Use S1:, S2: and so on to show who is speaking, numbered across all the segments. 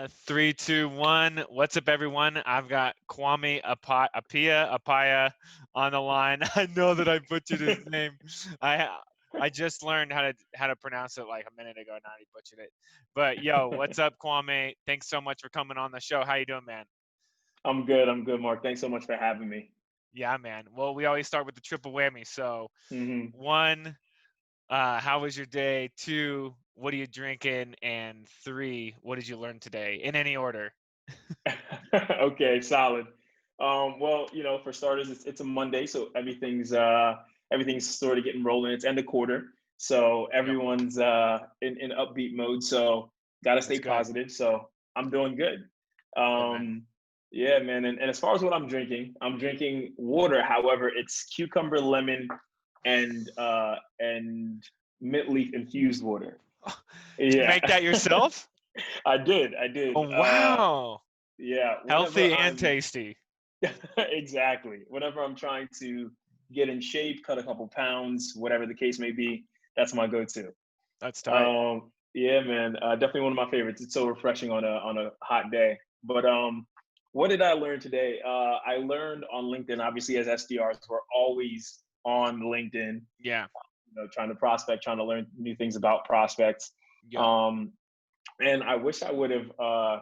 S1: Three, two, one. What's up, everyone? I've got Kwame Appiah on the line. I know that I butchered his name. I I just learned how to pronounce it like a minute ago. Now he butchered it. But yo, what's up, Kwame? Thanks so much for coming on the show. How you doing, man?
S2: I'm good. I'm good, Mark. Thanks so much for having me.
S1: Yeah, man. Well, we always start with the triple whammy. So,
S2: hmm
S1: one, how was your day? Two, what are you drinking? And three, what did you learn today? In any order.
S2: Okay, solid. Well, for starters, it's a Monday, so everything's sort of getting rolling. It's end of quarter, so
S1: Yep,
S2: everyone's in upbeat mode. So gotta
S1: that's
S2: stay
S1: good.
S2: positive. So I'm doing good.
S1: Good, man.
S2: Um, yeah, man. And as far as what I'm drinking water. However, it's cucumber, lemon, and mint leaf infused water.
S1: Did you
S2: Yeah,
S1: make that yourself?
S2: I did. I did.
S1: Oh, wow.
S2: Yeah, whenever
S1: Healthy and
S2: I'm
S1: tasty.
S2: exactly, whenever I'm trying to get in shape, cut a couple pounds, whatever the case may be, that's my go-to.
S1: That's tight.
S2: Yeah, man, definitely one of my favorites. It's so refreshing on a hot day. But what did I learn today? I learned on LinkedIn. Obviously, as SDRs, we're always on LinkedIn,
S1: Yeah.
S2: trying to prospect, trying to learn new things about prospects.
S1: Yep.
S2: Um, and I wish I would have, uh,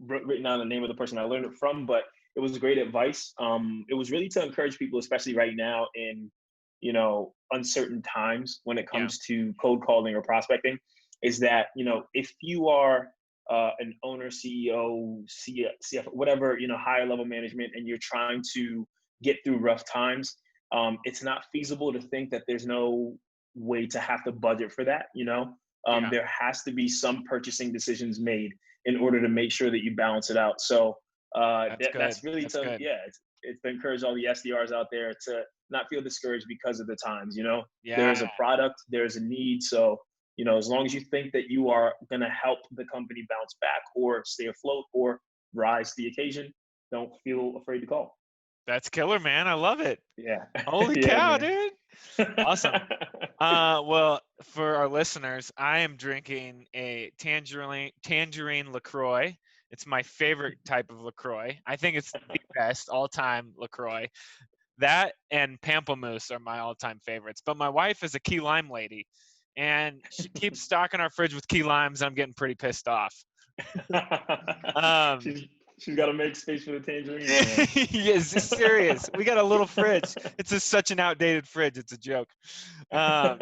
S2: written down the name of the person I learned it from, but it was great advice. It was really to encourage people, especially right now in, uncertain times when it
S1: Yeah.
S2: comes to cold calling or prospecting, is that, if you are an owner, CEO, CFO, whatever, higher level management, and you're trying to get through rough times, it's not feasible to think that there's no way to have to budget for that.
S1: Yeah.
S2: There has to be some purchasing decisions made in order to make sure that you balance it out. So
S1: That's good.
S2: that's really
S1: That's
S2: to
S1: good.
S2: yeah, it's to encourage all the SDRs out there to not feel discouraged because of the times. There is
S1: Yeah.
S2: a product, there is a need. So as long as you think that you are going to help the company bounce back or stay afloat or rise to the occasion, don't feel afraid to call.
S1: That's killer, man. I love it.
S2: Yeah,
S1: Holy
S2: yeah,
S1: cow,
S2: man.
S1: dude. Awesome. Well, for our listeners, I am drinking a tangerine LaCroix. It's my favorite type of LaCroix. I think it's the best all-time LaCroix. That and Pamplemousse are my all-time favorites. But my wife is a key lime lady, and she keeps stocking our fridge with key limes. I'm getting pretty pissed off. Um,
S2: she's got to make space for the tangerines, man.
S1: yes, it's serious. We got a little fridge. It's just such an outdated fridge. It's a joke. Um,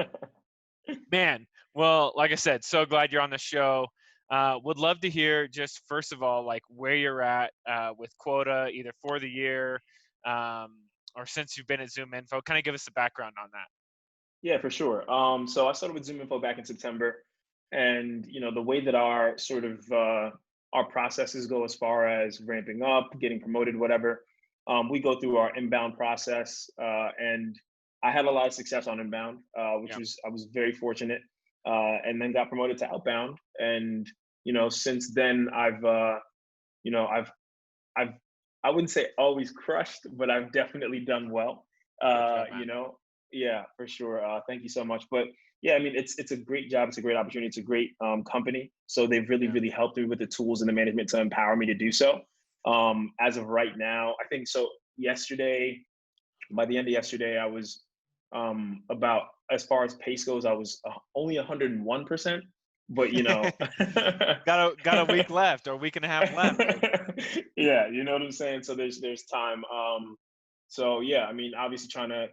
S1: man, well, like I said, so glad you're on the show. Would love to hear just first of all, like where you're at with quota, either for the year or since you've been at ZoomInfo. Kind of give us a background on that.
S2: Yeah, for sure. So I started with ZoomInfo back in September, and the way that our processes go as far as ramping up, getting promoted, whatever, we go through our inbound process, and I had a lot of success on inbound, which
S1: Yeah,
S2: was I was very fortunate, and then got promoted to outbound, and since then you know I've I've I wouldn't say always crushed, but I've definitely done well.
S1: good job,
S2: Uh,
S1: man.
S2: you know, yeah, for sure. Thank you so much. But yeah, I mean, it's a great job. It's a great opportunity. It's a great company. So they've really,
S1: Yeah,
S2: really helped me with the tools and the management to empower me to do so. As of right now, I think so. Yesterday, by the end of yesterday, I was about as far as pace goes, I was only 101%. But
S1: got a week left or a week and a half left.
S2: yeah, you know what I'm saying. So there's time. So yeah, I mean, obviously trying to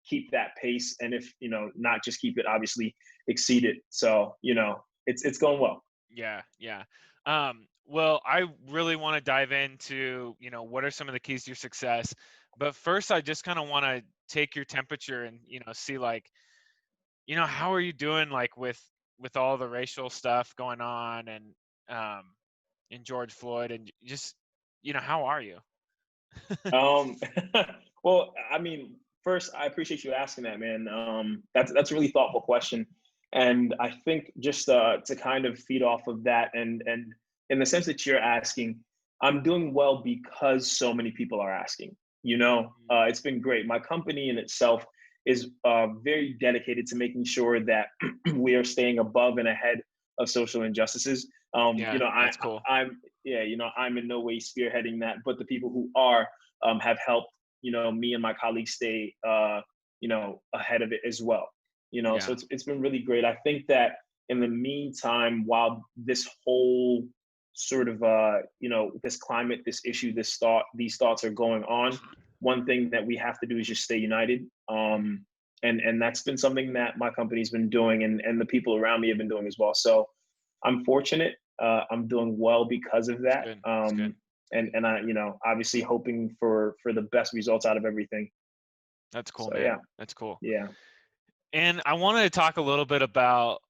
S2: keep that pace, and if not just keep it, obviously exceed it. So it's going well.
S1: Yeah, yeah. Well, I really want to dive into, what are some of the keys to your success. But first, I just kind of want to take your temperature and, see like, how are you doing like with all the racial stuff going on and in George Floyd and just, how are you?
S2: Um, well, I mean, first, I appreciate you asking that, man. That's a really thoughtful question, and I think just to kind of feed off of that, and in the sense that you're asking, I'm doing well because so many people are asking.
S1: Mhm.
S2: It's been great. My company in itself is very dedicated to making sure that we are staying above and ahead of social injustices.
S1: Yeah, that's cool.
S2: I'm in no way spearheading that, but the people who are have helped, me and my colleagues stay, ahead of it as well. So
S1: Yeah.
S2: it's been really great. I think that in the meantime, while this whole sort of, this climate, this issue, these thoughts are going on, one thing that we have to do is just stay united. And that's been something that my company's been doing, and the people around me have been doing as well. So I'm fortunate. I'm doing well because of
S1: It's
S2: that.
S1: good. It's good.
S2: And I, obviously hoping for the best results out of everything.
S1: That's cool,
S2: So
S1: man.
S2: yeah,
S1: That's cool.
S2: yeah.
S1: And I wanted to talk a little bit about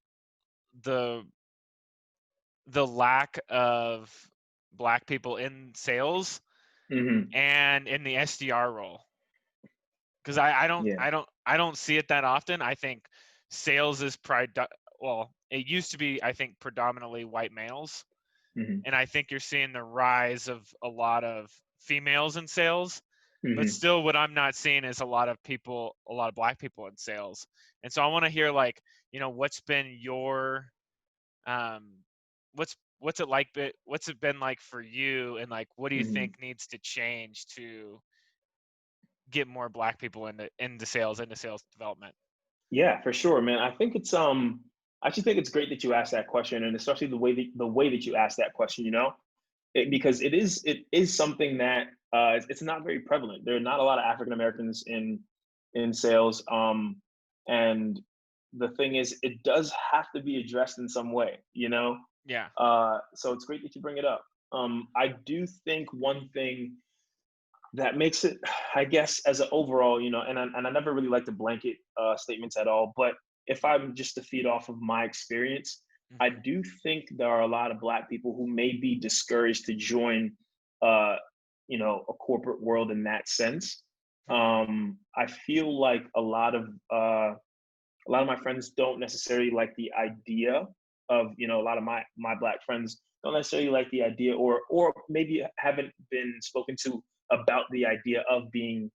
S1: the lack of Black people in sales
S2: Hmm.
S1: and in the SDR role. Because I don't see it that often. I think sales is well, it used to be, I think, predominantly white males.
S2: Hmm.
S1: And I think you're seeing the rise of a lot of females in sales. But
S2: Hmm.
S1: still, what I'm not seeing is a lot of Black people in sales. And so I want to hear, like, what's been your um what's it like, what's it been like for you, and like what do you
S2: Hmm.
S1: think needs to change to get more Black people into sales development?
S2: Yeah, for sure, man. I actually think it's great that you asked that question, and especially the way that you asked that question. Because it is something that it's not very prevalent. There are not a lot of African Americans in sales, and the thing is, it does have to be addressed in some way.
S1: Yeah.
S2: So it's great that you bring it up. I do think one thing that makes it, I guess, as an overall, and I never really like to blanket statements at all, but if I'm just to feed off of my experience, I
S1: Hmm.
S2: do think there are a lot of Black people who may be discouraged to join, uh, a corporate world in that sense.
S1: Hmm.
S2: I feel like a lot of my friends don't necessarily like the idea of, a lot of my Black friends don't necessarily like the idea, or maybe haven't been spoken to about the idea of being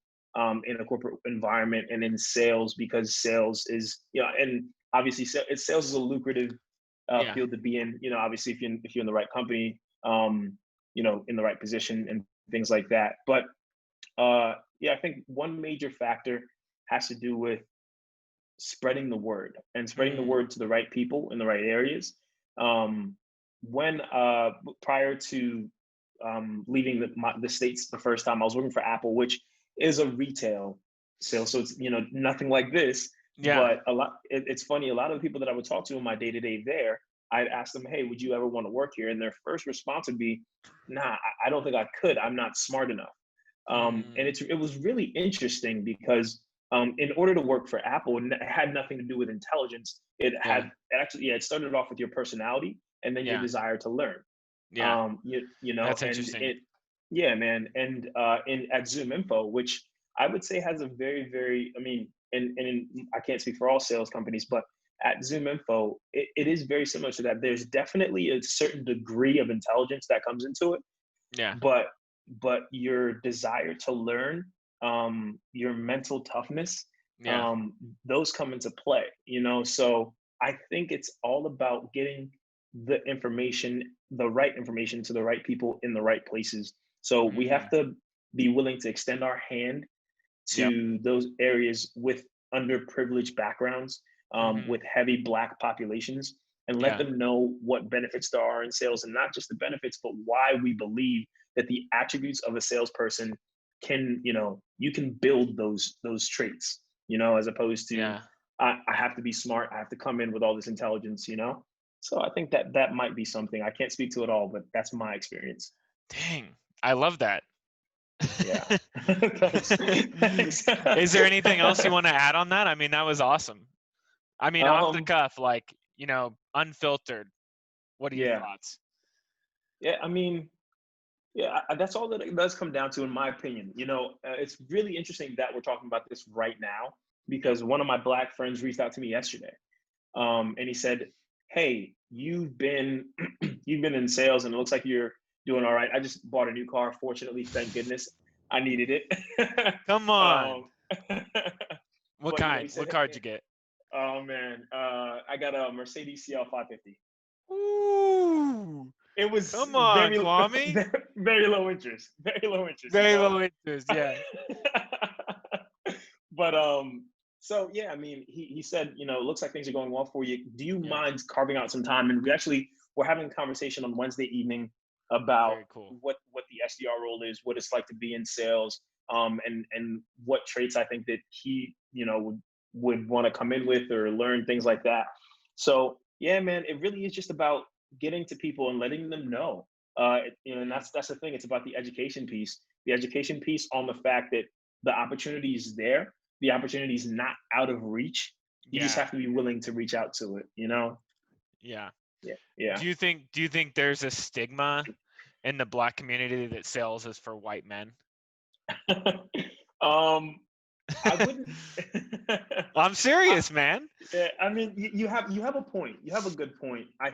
S2: in a corporate environment and in sales, because sales is, and obviously sales is a lucrative
S1: Yeah.
S2: field to be in. Obviously if you're in the right company, in the right position and things like that. But yeah, I think one major factor has to do with spreading the word, and spreading the
S1: Mm.
S2: word to the right people in the right areas. Um, when prior to leaving the states the first time, I was working for Apple, which is a retail sale, so it's nothing like this.
S1: Yeah.
S2: But it's funny. A lot of the people that I would talk to in my day to day there, I'd ask them, "Hey, would you ever want to work here?" And their first response would be, "Nah, I don't think I could. I'm not smart enough." And
S1: Mm.
S2: it was really interesting because in order to work for Apple, it had nothing to do with intelligence.
S1: Yeah.
S2: It started off with your personality and then your
S1: Yeah.
S2: desire to learn.
S1: Yeah. That's
S2: And
S1: interesting.
S2: yeah, man. And at ZoomInfo, which I would say has a very, very, I mean, I can't speak for all sales companies, but at ZoomInfo, it is very similar to that. There's definitely a certain degree of intelligence that comes into it,
S1: Yeah.
S2: but your desire to learn, your mental toughness,
S1: Yeah.
S2: um, those come into play. So I think it's all about getting the right information to the right people in the right places. So we have
S1: Mm.
S2: to be willing to extend our hand
S1: Yep.
S2: to those areas with underprivileged backgrounds,
S1: Hmm.
S2: with heavy Black populations, and let
S1: Yeah.
S2: them know what benefits there are in sales, and not just the benefits, but why we believe that the attributes of a salesperson you can build those traits, as opposed to
S1: Yeah.
S2: I have to be smart, I have to come in with all this intelligence. So I think that might be something. I can't speak to it all, but that's my experience.
S1: Dang. I love that.
S2: Yeah. Thanks. Thanks.
S1: Is there anything else you want to add on that? I mean, that was awesome. I mean, off the
S2: um
S1: cuff, like, unfiltered. What are your
S2: yeah.
S1: thoughts?
S2: Yeah, I mean, yeah, that's all that it does come down to, in my opinion. It's really interesting that we're talking about this right now,
S1: Yep.
S2: because one of my Black friends reached out to me yesterday, and he said, "Hey, you've been you've been in sales, and it looks like you're doing all right. I just bought a new car. Fortunately, thank goodness, I needed it."
S1: Come on.
S2: um,
S1: What
S2: but
S1: kind?
S2: he
S1: What
S2: said,
S1: card you get?
S2: "Oh man, I got a Mercedes CL 550."
S1: Ooh,
S2: It was
S1: come on,
S2: very,
S1: Kwame.
S2: very low interest, very low interest, you
S1: Very
S2: know.
S1: low interest. Yeah.
S2: But so yeah, I mean, he said, you know, it looks like things are going well for you. Do you
S1: Yeah.
S2: mind carving out some time? And we're having a conversation on Wednesday evening about
S1: Very cool.
S2: what the SDR role is, what it's like to be in sales, and what traits I think that he, you know, would want to come in with or learn, things like that. So yeah, man, it really is just about getting to people and letting them know. You know, and
S1: Mm,
S2: that's the thing. It's about the education piece on the fact that the opportunity is there, the opportunity is not out of reach. You just
S1: yeah.
S2: have to be willing to reach out to it, you know?
S1: Yeah.
S2: Yeah. Yeah.
S1: Do you think there's a stigma in the Black community that sales is for white men?
S2: um, I wouldn't.
S1: I'm
S2: I,
S1: serious, man.
S2: yeah, I mean, you have a point. You have a good point. I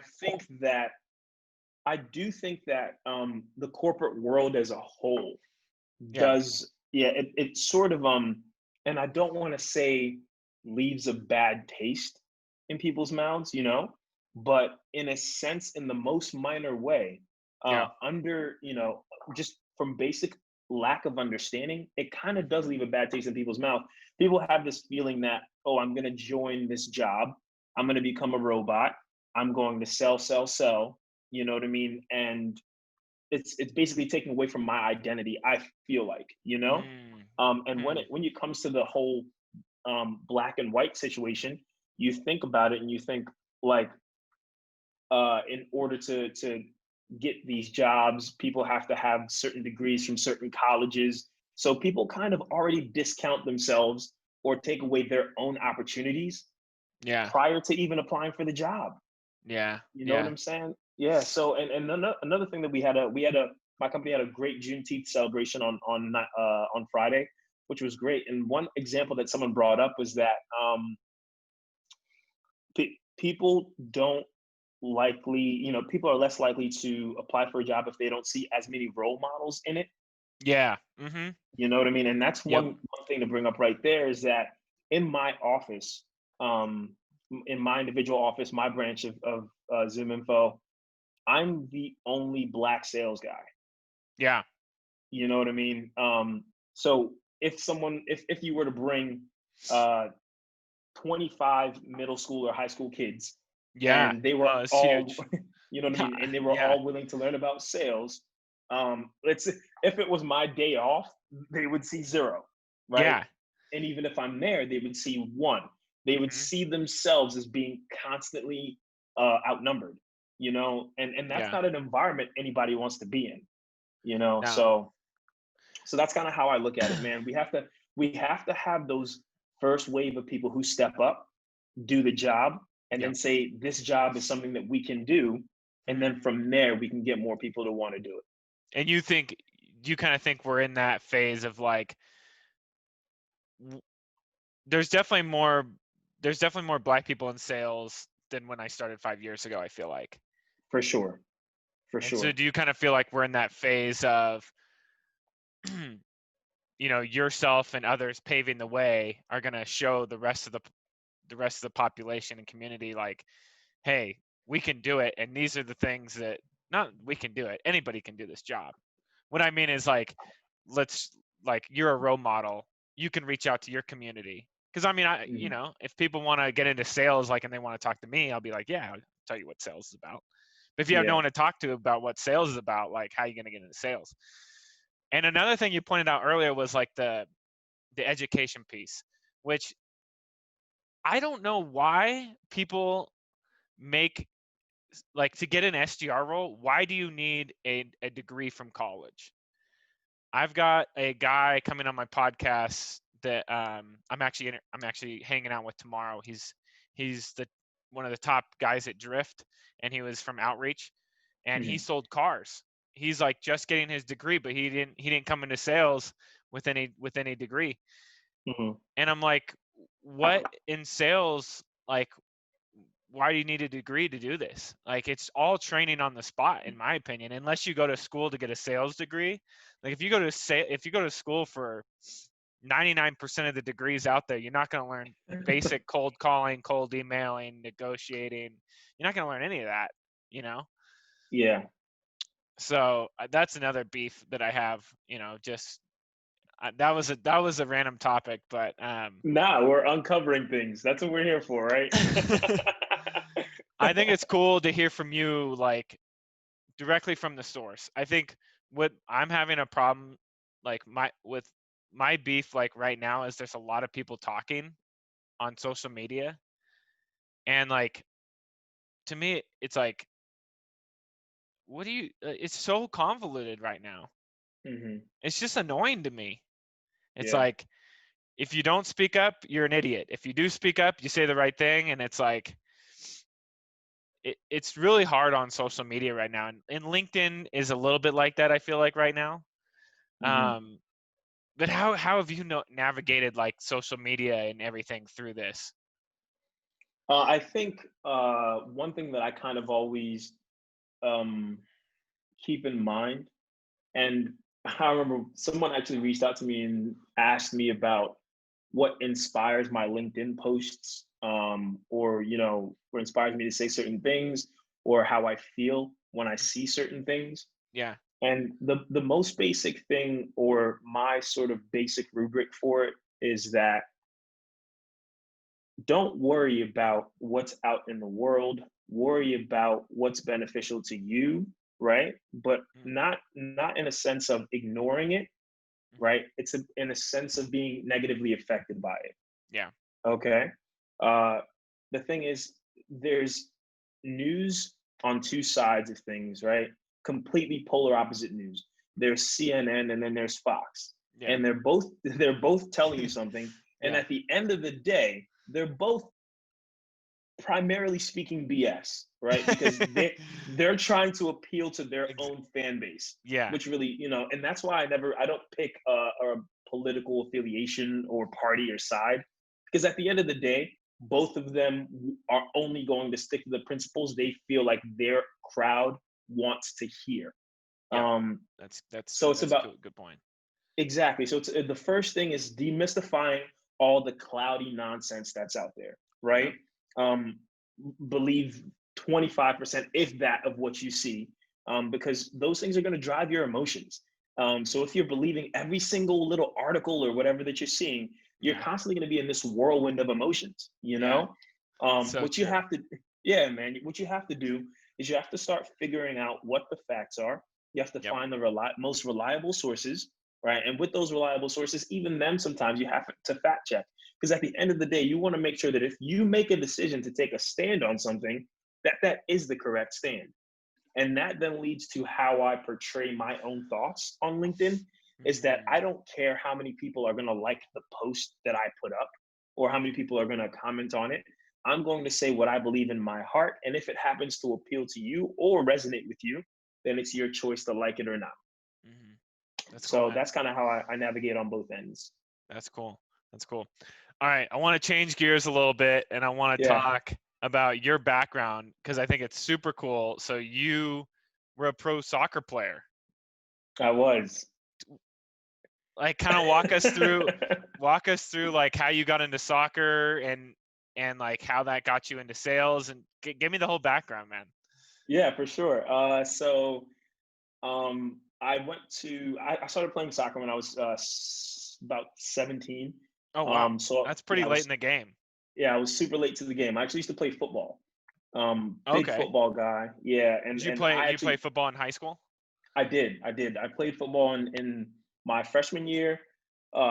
S2: do think that the corporate world as a whole
S1: Yeah.
S2: does, yeah, it sort of and I don't want to say leaves a bad taste in people's mouths, you know, but in a sense, in the most minor way,
S1: Yeah.
S2: under, you know, just from basic lack of understanding, it kind of does leave a bad taste in people's mouth. People have this feeling that, oh, I'm going to join this job, I'm going to become a robot, I'm going to sell, you know what I mean? And it's basically taking away from my identity, I feel like, you know.
S1: Mm,
S2: And
S1: hmm.
S2: when it comes to the whole black and white situation, you think about it and you think like, in order to get these jobs, people have to have certain degrees from certain colleges, so people kind of already discount themselves or take away their own opportunities
S1: Yeah.
S2: prior to even applying for the job.
S1: Yeah.
S2: You know what
S1: Yeah.
S2: I'm saying? Yeah. So, and another thing that my company had a great Juneteenth celebration on Friday, which was great. And one example that someone brought up was that people don't likely, you know, people are less likely to apply for a job if they don't see as many role models in it.
S1: Yeah. Mm-hmm.
S2: You know what I mean? And that's
S1: Yep.
S2: one thing to bring up right there is that in my office, um, in my individual office, my branch of ZoomInfo, I'm the only black sales guy.
S1: Yeah.
S2: You know what I mean? So if you were to bring uh, 25 middle school or high school kids,
S1: Yeah.
S2: and they were
S1: Oh, it's
S2: all,
S1: huge.
S2: you know what I mean, and they were
S1: Yeah.
S2: all willing to learn about sales, let's if it was my day off, they would see zero, right?
S1: Yeah.
S2: And even if I'm there, they would see one. They would
S1: Hmm.
S2: see themselves as being constantly outnumbered, you know, and that's
S1: Yeah.
S2: not an environment anybody wants to be in, you know.
S1: No.
S2: So that's kind of how I look at it, man. We have to have those first wave of people who step up, do the job, and then
S1: Yep.
S2: say this job is something that we can do, and then
S1: Mm.
S2: from there we can get more people to want to do it.
S1: And you kind of think we're in that phase of like, w- there's definitely more, there's definitely more black people in sales than when I started 5 years ago, I feel like.
S2: For sure, for
S1: And so
S2: sure.
S1: do you kind of feel like we're in that phase of, yourself and others paving the way are going to show the rest of the population and community like, hey, we can do it, and these are the things that, not we can do it, anybody can do this job. What I mean is like, let's, like, you're a role model, you can reach out to your community, because I mean,
S2: Mhm.
S1: if people want to get into sales, like, and they want to talk to me, I'll be like, yeah, I'll tell you what sales is about. But if you have no
S2: Yeah.
S1: one to talk to about what sales is about, like, how are you going to get into sales? And another thing you pointed out earlier was like the education piece, which I don't know why people make, like, to get an SDR role, why do you need a degree from college? I've got a guy coming on my podcast that I'm actually hanging out with tomorrow. He's the one of the top guys at Drift, and he was from Outreach, and he
S2: Mhm.
S1: sold cars. He's like just getting his degree, but he didn't come into sales with any degree.
S2: Mhm.
S1: And I'm like, what in sales, like, why do you need a degree to do this? Like, it's all training on the spot, in my opinion, unless you go to school to get a sales degree. Like, if you go to school for 99% of the degrees out there, you're not going to learn basic cold calling, cold emailing, negotiating. You're not going to learn any of that. you know?
S2: Yeah.
S1: So that's another beef that I have, just that was a random topic, but
S2: Nah, we're uncovering things. That's what we're here for, right?
S1: I think it's cool to hear from you, like, directly from the source. I think what I'm having a problem, like, with my beef, like, right now, is there's a lot of people talking on social media, and, like, to me, it's like, what do you? It's so convoluted right now.
S2: Hmm.
S1: It's just annoying to me. It's
S2: Yeah.
S1: like, if you don't speak up, you're an idiot. If you do speak up, you say the right thing, and it's like, it's really hard on social media right now, and LinkedIn is a little bit like that, I feel like, right now.
S2: Hmm.
S1: But how have you navigated, like, social media and everything through this?
S2: I think one thing that I kind of always um, keep in mind, and I remember someone actually reached out to me and asked me about what inspires my LinkedIn posts, or what inspires me to say certain things, or how I feel when I see certain things.
S1: Yeah.
S2: And the most basic thing, or my sort of basic rubric for it, is that don't worry about what's out in the world. Worry about what's beneficial to you, right? But
S1: Mm,
S2: not in a sense of ignoring it,
S1: mhm.
S2: right? It's in a sense of being negatively affected by it.
S1: Yeah.
S2: Okay. Uh, the thing is, there's news on two sides of things, right? Completely polar opposite news. There's CNN and then there's Fox,
S1: Yeah.
S2: and they're both telling you something. And
S1: Yeah.
S2: at the end of the day, they're both primarily speaking BS, right? Because they're trying to appeal to their
S1: Ex-
S2: own fan base,
S1: yeah.
S2: which really, and that's why I don't pick a political affiliation or party or side, because at the end of the day, both of them are only going to stick to the principles they feel like their crowd wants to hear.
S1: Yep.
S2: Um,
S1: That's
S2: so it's
S1: that's a
S2: about
S1: good point.
S2: exactly. So it's the first thing is demystifying all the cloudy nonsense that's out there, right?
S1: Yep.
S2: Um, believe 25%, if that, of what you see, because those things are going to drive your emotions. So if you're believing every single little article or whatever that you're seeing, you're
S1: Yeah.
S2: constantly going to be in this whirlwind of emotions.
S1: Yeah. So
S2: What you
S1: true.
S2: have to, yeah, man, what you have to do is you have to start figuring out what the facts are. You have to
S1: Yep.
S2: find the most reliable sources, right? And with those reliable sources, even them sometimes you have to fact check. Because at the end of the day, you want to make sure that if you make a decision to take a stand on something, that is the correct stand. And that then leads to how I portray my own thoughts on LinkedIn, is that
S1: Mm,
S2: I don't care how many people are going to like the post that I put up or how many people are going to comment on it. I'm going to say what I believe in my heart. And if it happens to appeal to you or resonate with you, then it's your choice to like it or not.
S1: mhm. That's cool,
S2: So
S1: man.
S2: that's kind of how I navigate on both ends.
S1: That's cool. That's cool. All right, I want to change gears a little bit, and I want to
S2: Yeah,
S1: talk about your background because I think it's super cool. So you were a pro soccer player.
S2: I was.
S1: Like, kind of walk us through like how you got into soccer, and like how that got you into sales, and give me the whole background, man.
S2: Yeah, for sure. I started playing soccer when I was about 17.
S1: Oh wow,
S2: So
S1: that's pretty late in the game.
S2: I was super late to the game. I actually used to play football. Big
S1: Okay.
S2: football guy. Yeah,
S1: Did
S2: and
S1: you
S2: and
S1: play
S2: I
S1: you play
S2: actually
S1: football in high school?
S2: I did. I played football in my freshman year.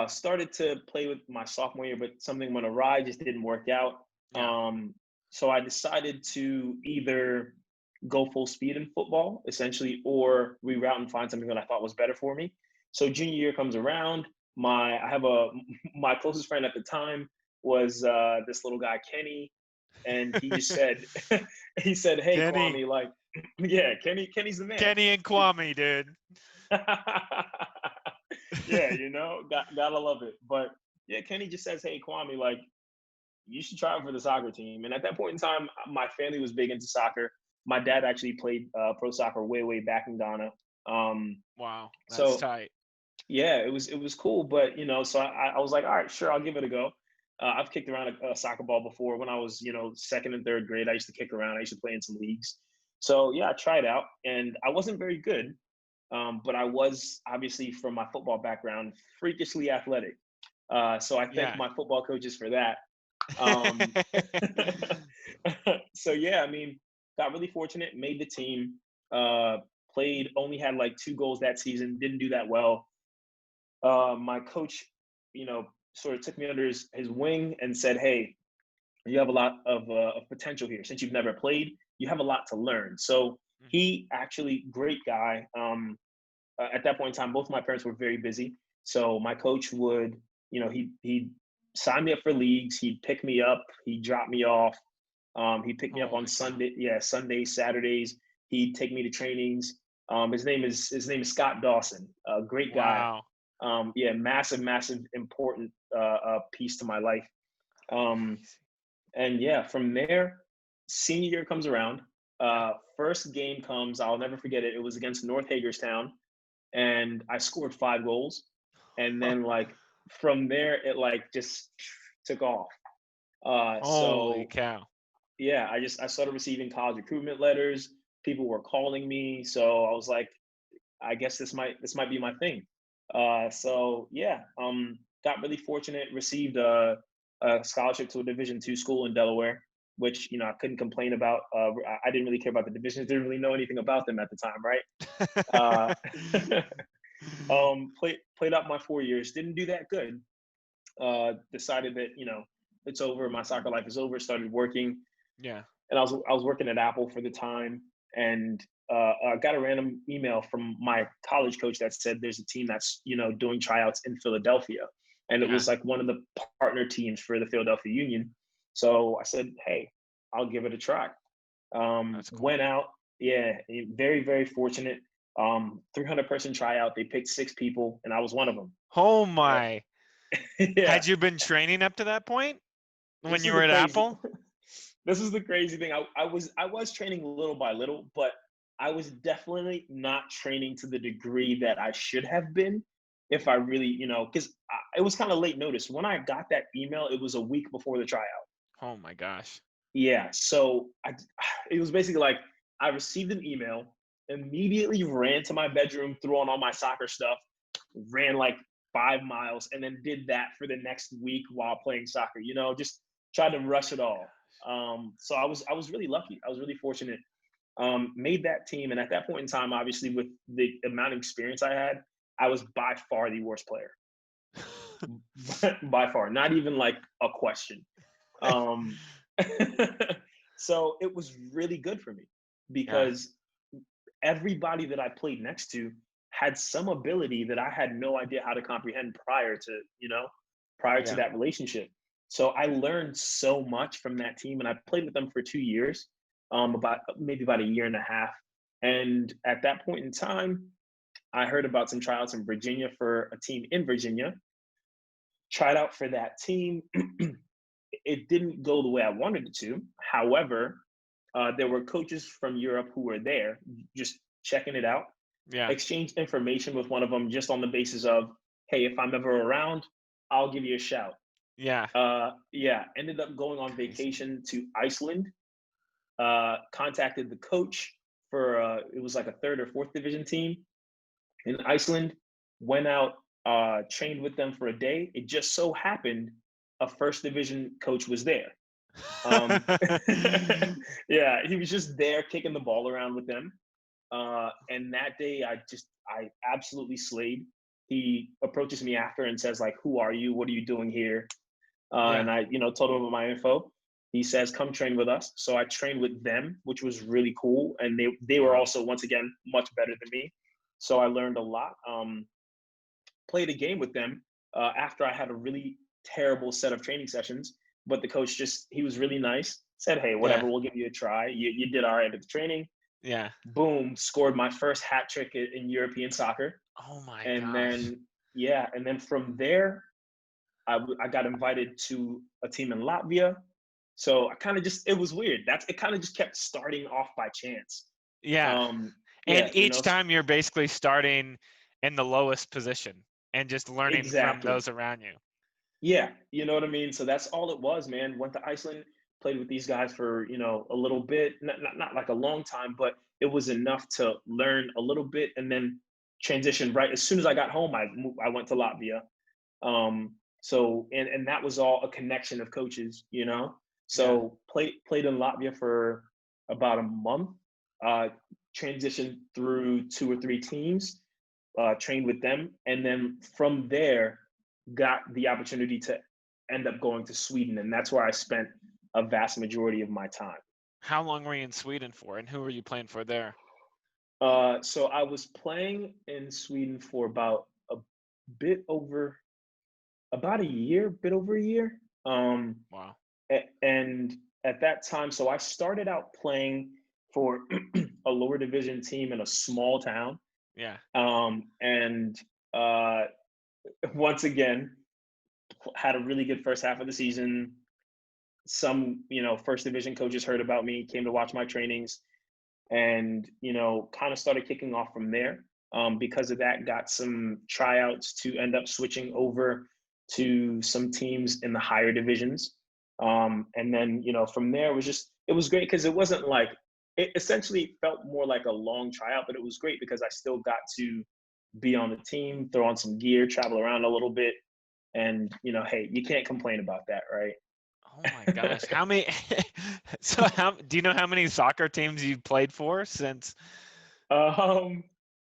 S2: Started to play with my sophomore year, but something went awry, just didn't work out.
S1: Yeah.
S2: Um, so I decided to either go full speed in football, essentially, or reroute and find something that I thought was better for me. So junior year comes around. I have a my closest friend at the time was this little guy Kenny, and he just said he said, "Hey
S1: Kenny.
S2: Kwame, like, yeah, Kenny's the man."
S1: Kenny and Kwame, dude.
S2: Yeah, gotta love it. But yeah, Kenny just says, "Hey, Kwame, like, you should try out for the soccer team." And at that point in time, my family was big into soccer. My dad actually played pro soccer way back in Ghana.
S1: Wow, that's
S2: So
S1: tight.
S2: yeah, it was cool. But so I was like, all right, sure, I'll give it a go. I've kicked around a soccer ball before when I was second and third grade. I used to kick around. I used to play in some leagues. So yeah, I tried out, and I wasn't very good, but I was obviously from my football background freakishly athletic. So I thank
S1: Yeah.
S2: my football coaches for that. Um, so yeah, I mean, got really fortunate, made the team. Uh, played, only had like 2 goals that season. Didn't do that well. My coach, sort of took me under his wing and said, "Hey, you have a lot of potential here. Since you've never played, you have a lot to learn." So
S1: Mhm.
S2: he actually, great guy. At that point in time, both my parents were very busy. So my coach would, he'd sign me up for leagues. He'd pick me up. He'd drop me off. He'd pick me up on
S1: Holy cow.
S2: Sunday, yeah, Sundays, Saturdays. He'd take me to trainings. His name is Scott Dawson, a great guy.
S1: Wow.
S2: Yeah, massive, massive, important piece to my life. Um,
S1: Crazy.
S2: and yeah, from there, senior year comes around.
S1: Yeah.
S2: First game comes, I'll never forget it. It was against North Hagerstown, and I scored 5 goals. And then like from there, it like just took off.
S1: Holy
S2: So
S1: cow.
S2: yeah, I started receiving college recruitment letters. People were calling me, so I was like, I guess this might be my thing. So yeah, got really fortunate. Received a scholarship to a Division II school in Delaware, which I couldn't complain about. I didn't really care about the divisions. Didn't really know anything about them at the time, right? Uh, played out my 4 years. Didn't do that good. Decided that it's over. My soccer life is over. Started working,
S1: Yeah.
S2: and I was working at Apple for the time, and I got a random email from my college coach that said there's a team that's doing tryouts in Philadelphia, and it
S1: Yeah.
S2: was like one of the partner teams for the Philadelphia Union. So I said, hey, I'll give it a try.
S1: That's cool.
S2: Went out, yeah, very very fortunate. 300-person tryout. They picked 6 people, and I was one of them.
S1: Oh my.
S2: Yeah,
S1: Had you been training up to that point when
S2: this
S1: you
S2: is
S1: were
S2: the
S1: at
S2: crazy.
S1: Apple?
S2: This is the crazy thing. I was training little by little, but I was definitely not training to the degree that I should have been if I really, because it was kind of late notice. When I got that email, it was a week before the tryout.
S1: Oh my gosh.
S2: Yeah, so it was basically like I received an email, immediately ran to my bedroom, threw on all my soccer stuff, ran like 5 miles, and then did that for the next week while playing soccer. Just tried to rush it all. So I was really lucky. I was really fortunate. Made that team, and at that point in time, obviously with the amount of experience I had, I was by far the worst player. By far, not even like a question. Um, so it was really good for me
S1: Yeah.
S2: because everybody that I played next to had some ability that I had no idea how to comprehend prior to
S1: Yeah.
S2: that relationship. So I learned so much from that team, and I played with them for 2 years, about maybe about a year and a half. And at that point in time, I heard about some tryouts in Virginia for a team in Virginia. Tried out for that team. It didn't go the way I wanted it to. However, there were coaches from Europe who were there just checking it out,
S1: Yeah.
S2: exchanged information with one of them just on the basis of, hey, if I'm ever around, I'll give you a shout.
S1: Yeah.
S2: Yeah, ended up going on
S1: Crazy.
S2: vacation to Iceland, contacted the coach for, it was like a third or fourth division team in Iceland, went out, trained with them for a day. It just so happened a first division coach was there. Um, yeah, he was just there kicking the ball around with them. And that day, I absolutely slayed. He approaches me after and says, like, "Who are you? What are you doing here?"
S1: Yeah.
S2: And I, told him my info. He says, "Come train with us." So I trained with them, which was really cool. And they were
S1: Wow.
S2: also once again much better than me. So I learned a lot. Played a game with them after I had a really terrible set of training sessions. But the coach he was really nice. Said, "Hey,
S1: Yeah.
S2: whatever, we'll give you a try. You did all right at the training."
S1: Yeah.
S2: Boom, scored my first hat trick in European soccer.
S1: Oh my
S2: And
S1: gosh.
S2: then, yeah, and then from there, I got invited to a team in Latvia. So I kind of just, it was weird. It kind of just kept starting off by chance.
S1: Yeah.
S2: Yeah,
S1: And each time you're basically starting in the lowest position and just learning from
S2: exactly.
S1: those around you.
S2: Yeah, you know what I mean? So that's all it was, man. Went to Iceland, played with these guys for, a little bit, not like a long time, but it was enough to learn a little bit and then transition right. As soon as I got home, I went to Latvia. And that was all a connection of coaches.
S1: Yeah.
S2: So played in Latvia for about a month, transitioned through 2 or 3 teams, trained with them, and then from there got the opportunity to end up going to Sweden, and that's where I spent a vast majority of my time.
S1: How long were you in Sweden for, and who were you playing for there?
S2: So I was playing in Sweden for bit over about a year, bit over a year.
S1: Wow.
S2: And at that time, so I started out playing for a lower division team in a small town.
S1: Yeah.
S2: And once again, had a really good first half of the season. Some, first division coaches heard about me, came to watch my trainings, and, kind of started kicking off from there. Because of that, got some tryouts to end up switching over to some teams in the higher divisions. And then, from there it was great because it wasn't like, it essentially felt more like a long tryout, but it was great because I still got to be on the team, throw on some gear, travel around a little bit. And, hey, you can't complain about that, right?
S1: Oh my gosh. How many do you know how many soccer teams you've played for since?
S2: Um,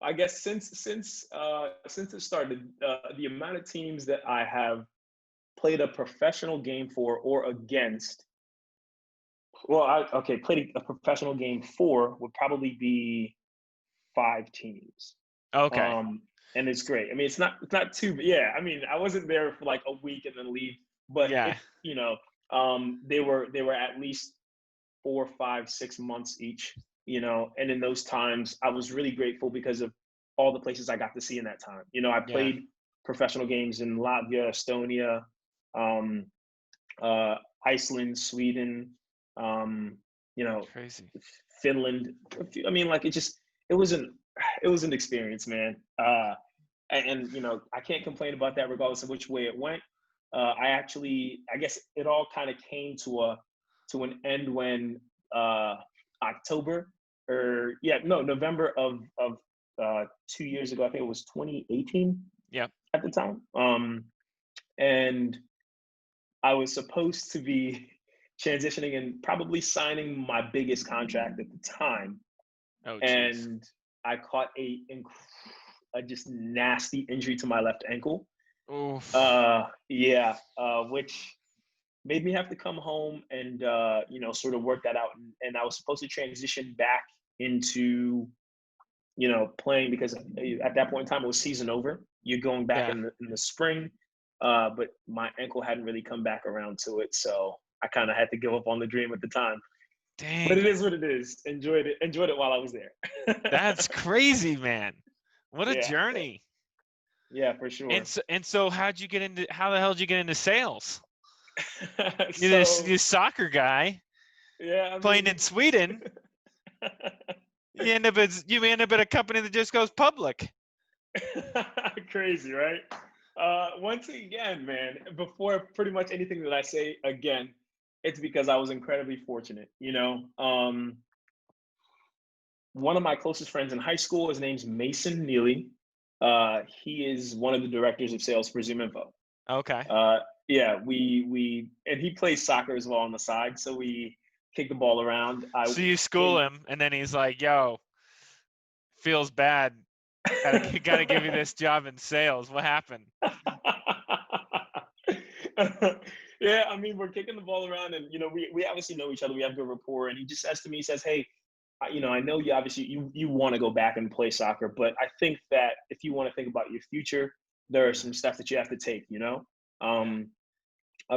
S2: I guess since it started, the amount of teams that I have played a professional game for or against, well, played a professional game for would probably be 5 teams.
S1: Okay.
S2: And it's great. I mean, it's not too, yeah. I mean, I wasn't there for like a week and then leave, but
S1: Yeah.
S2: they were at least 4, 5, 6 months each. And in those times, I was really grateful because of all the places I got to see in that time. I
S1: Yeah.
S2: played professional games in Latvia, Estonia, um, Iceland, Sweden, um,
S1: Crazy.
S2: Finland. I mean, like it was an it was an experience, man. And I can't complain about that regardless of which way it went. I guess it all kind of came to an end when October or November of 2 years ago. I think it was 2018
S1: Yeah.
S2: at the time. And I was supposed to be transitioning and probably signing my biggest contract at the time,
S1: Oh geez.
S2: and I caught a just nasty injury to my left ankle.
S1: Oof.
S2: Yeah, which made me have to come home and sort of work that out. And I was supposed to transition back into playing because at that point in time it was season over. You're going back
S1: Yeah.
S2: in the spring, but my ankle hadn't really come back around to it, so I kind of had to give up on the dream at the time. But
S1: Dang.
S2: it is what it is. Enjoyed it while I was there.
S1: That's crazy, man. What a
S2: Yeah,
S1: journey.
S2: yeah, for
S1: And
S2: sure.
S1: so how the hell did you get into sales? You're
S2: So
S1: this soccer guy
S2: yeah, I
S1: playing
S2: mean,
S1: in Sweden. You end up at a company that just goes public.
S2: crazy, right? Once again, man, before pretty much anything that I say again, it's because I was incredibly fortunate. One of my closest friends in high school, his name's Mason Neely. He is one of the directors of sales for ZoomInfo.
S1: Okay.
S2: Yeah, and he plays soccer as well on the side, so we kick the ball around.
S1: So you school him, and then he's like, "Yo, feels bad. Gotta give you this job in sales. What happened?"
S2: Yeah, I mean, we're kicking the ball around, and we obviously know each other. We have good rapport, and he just says to me, he says, "Hey, I know you obviously you want to go back and play soccer, but I think that if you want to think about your future, there are some steps that you have to take.
S1: Yeah.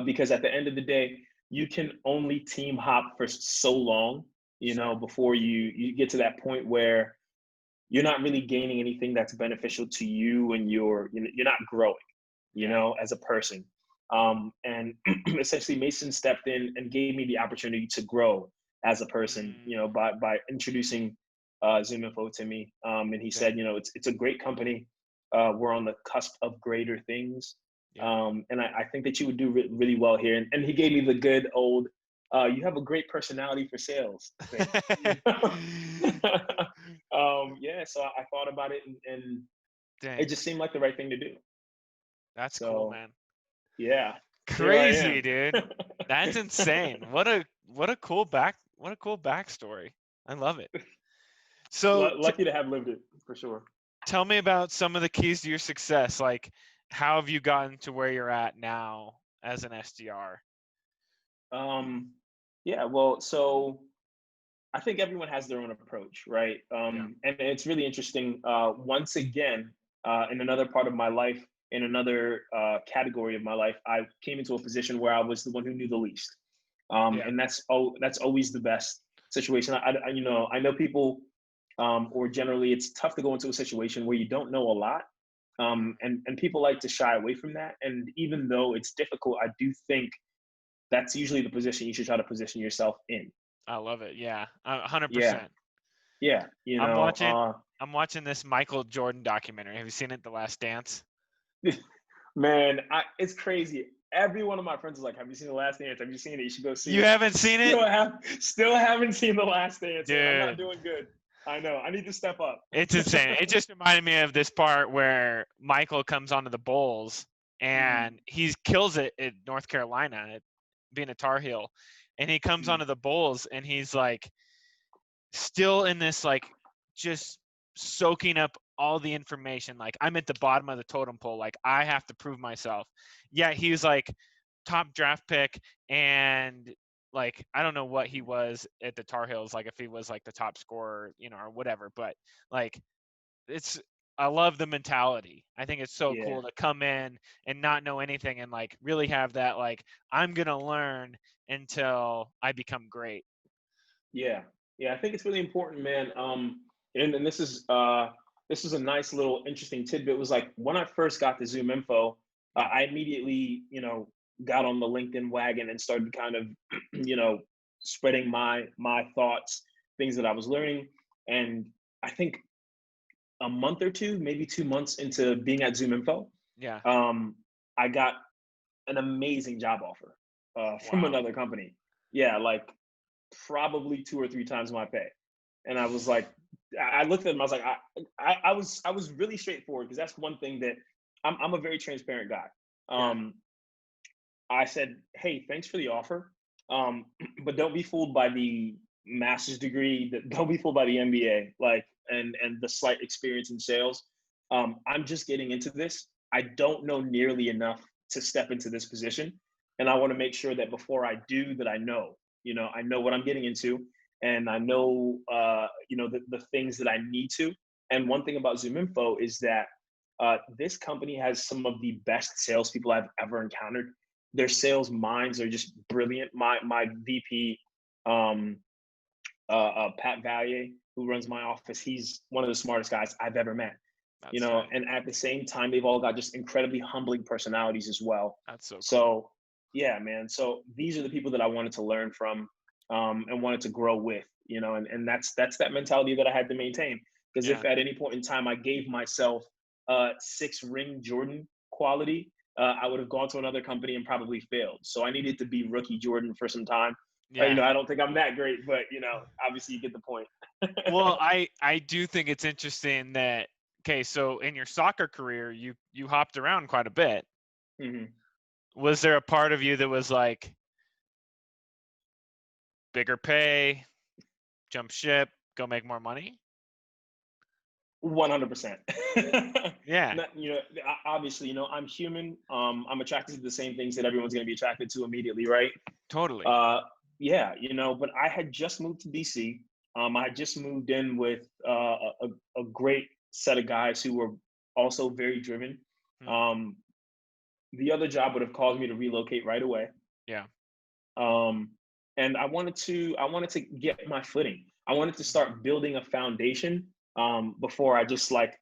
S2: Because at the end of the day, you can only team hop for so long,
S1: Sure.
S2: before you get to that point where you're not really gaining anything that's beneficial to you, and you're not growing,
S1: Yeah.
S2: as a person. And essentially, Mason stepped in and gave me the opportunity to grow as a person,
S1: Mm,
S2: by introducing ZoomInfo to me. And he
S1: okay.
S2: said, it's a great company. We're on the cusp of greater things.
S1: Yeah.
S2: And I think that you would do really well here. And he gave me the good old You have a great personality for sales. Yeah, so I thought about it, and it
S1: Dang,
S2: just seemed like the right thing to do.
S1: that's cool,
S2: So
S1: man.
S2: yeah, here I
S1: Crazy,
S2: am.
S1: dude. That's insane. What a cool backstory. I love it. So
S2: Lucky to have lived it for sure.
S1: tell me about some of the keys to your success. Like, how have you gotten to where you're at now as an SDR?
S2: Um, yeah, well, so I think everyone has their own approach, right?
S1: Yeah.
S2: And it's really interesting. Once again, in another part of my life, in another category of my life, I came into a position where I was the one who knew the least,
S1: Yeah.
S2: and that's always the best situation. I know people, or generally, it's tough to go into a situation where you don't know a lot, and people like to shy away from that. And even though it's difficult, I do think that's usually the position you should try to position yourself in.
S1: I love it. Yeah.
S2: Yeah,
S1: 100%.
S2: yeah,
S1: I'm watching I'm watching this Michael Jordan documentary. Have you seen it, The Last Dance?
S2: man, it's crazy. Every one of my friends is like, "Have you seen The Last Dance? Have you seen it? You should go see
S1: You
S2: it."
S1: haven't seen it?
S2: Still haven't seen The Last Dance, man. I'm not
S1: Dude,
S2: doing good. I know. I need to step up.
S1: it's insane. It just reminded me of this part where Michael comes onto the Bulls
S2: Mhm,
S1: and he kills it at North Carolina, being a Tar Heel. And he comes
S2: mhm,
S1: onto the Bulls and he's like still in this like just soaking up all the information. Like I'm at the bottom of the totem pole. Like I have to prove myself. Yeah, he's like top draft pick and like I don't know what he was at the Tar Heels, like if he was like the top scorer, or whatever. But like it's I love the mentality. I think it's so
S2: yeah,
S1: cool to come in and not know anything and like really have that like I'm gonna learn until I become great.
S2: yeah, yeah. I think it's really important, man. And this is a nice little interesting tidbit. It was like when I first got the ZoomInfo,
S1: Yeah.
S2: I immediately, got on the LinkedIn wagon and started kind of, you know, spreading my thoughts, things that I was learning. And I think a month or two, maybe 2 months into being at ZoomInfo,
S1: Yeah.
S2: um, I got an amazing job offer from
S1: Wow.
S2: another company. Yeah, like probably two or three times my pay. And I was like, I looked at him. I was like, I was really straightforward because that's one thing that I'm a very transparent guy.
S1: Yeah.
S2: Um, I said, hey, thanks for the offer, but don't be fooled by the master's degree. Don't be fooled by the MBA, like and the slight experience in sales. I'm just getting into this. I don't know nearly enough to step into this position, and I want to make sure that before I do, that I know. I know what I'm getting into, and I know, the things that I need to. And one thing about ZoomInfo is that this company has some of the best salespeople I've ever encountered. Their sales minds are just brilliant. My VP, um, Pat Valier, who runs my office, he's one of the smartest guys I've ever met.
S1: That's tight.
S2: And at the same time, they've all got just incredibly humbling personalities as well.
S1: That's so cool.
S2: So yeah, man. So these are the people that I wanted to learn from, and wanted to grow with. And that's that mentality that I had to maintain. Because
S1: Yeah.
S2: if at any point in time I gave myself 6-ring Jordan quality, I would have gone to another company and probably failed. So I needed to be rookie Jordan for some time.
S1: Yeah.
S2: I don't think I'm that great, but obviously you get the point.
S1: Well, I do think it's interesting that okay, so in your soccer career, you hopped around quite a bit.
S2: Mhm.
S1: Was there a part of you that was like bigger pay, jump ship, go make more money?
S2: 100%.
S1: Yeah,
S2: Obviously, I'm human. I'm attracted to the same things that everyone's going to be attracted to immediately, right?
S1: totally.
S2: Uh, yeah, but I had just moved to DC. I had just moved in with a great set of guys who were also very driven.
S1: Hmm.
S2: Um, the other job would have caused me to relocate right away.
S1: Yeah.
S2: um, and I wanted to get my footing. I wanted to start building a foundation, before I just like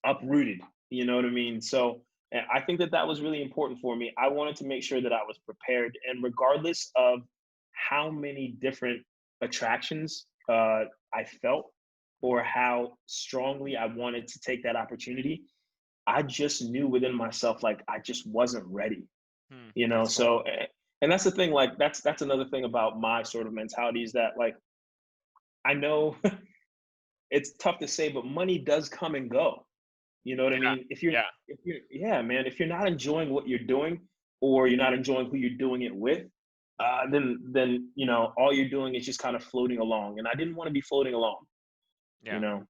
S2: uprooted. You know what I mean? So I think that that was really important for me. I wanted to make sure that I was prepared, and regardless of how many different attractions I felt, or how strongly I wanted to take that opportunity, I just knew within myself like I just wasn't ready.
S1: Hmm. That's cool.
S2: So And that's the thing, like that's another thing about my sort of mentality is that like I know it's tough to say, but money does come and go. You know what I
S1: Yeah.
S2: mean? If you're
S1: Yeah.
S2: if you're yeah, man, if you're not enjoying what you're doing or you're not enjoying who you're doing it with, then you know, all you're doing is just kind of floating along. And I didn't want to be floating along, you
S1: Yeah.
S2: know.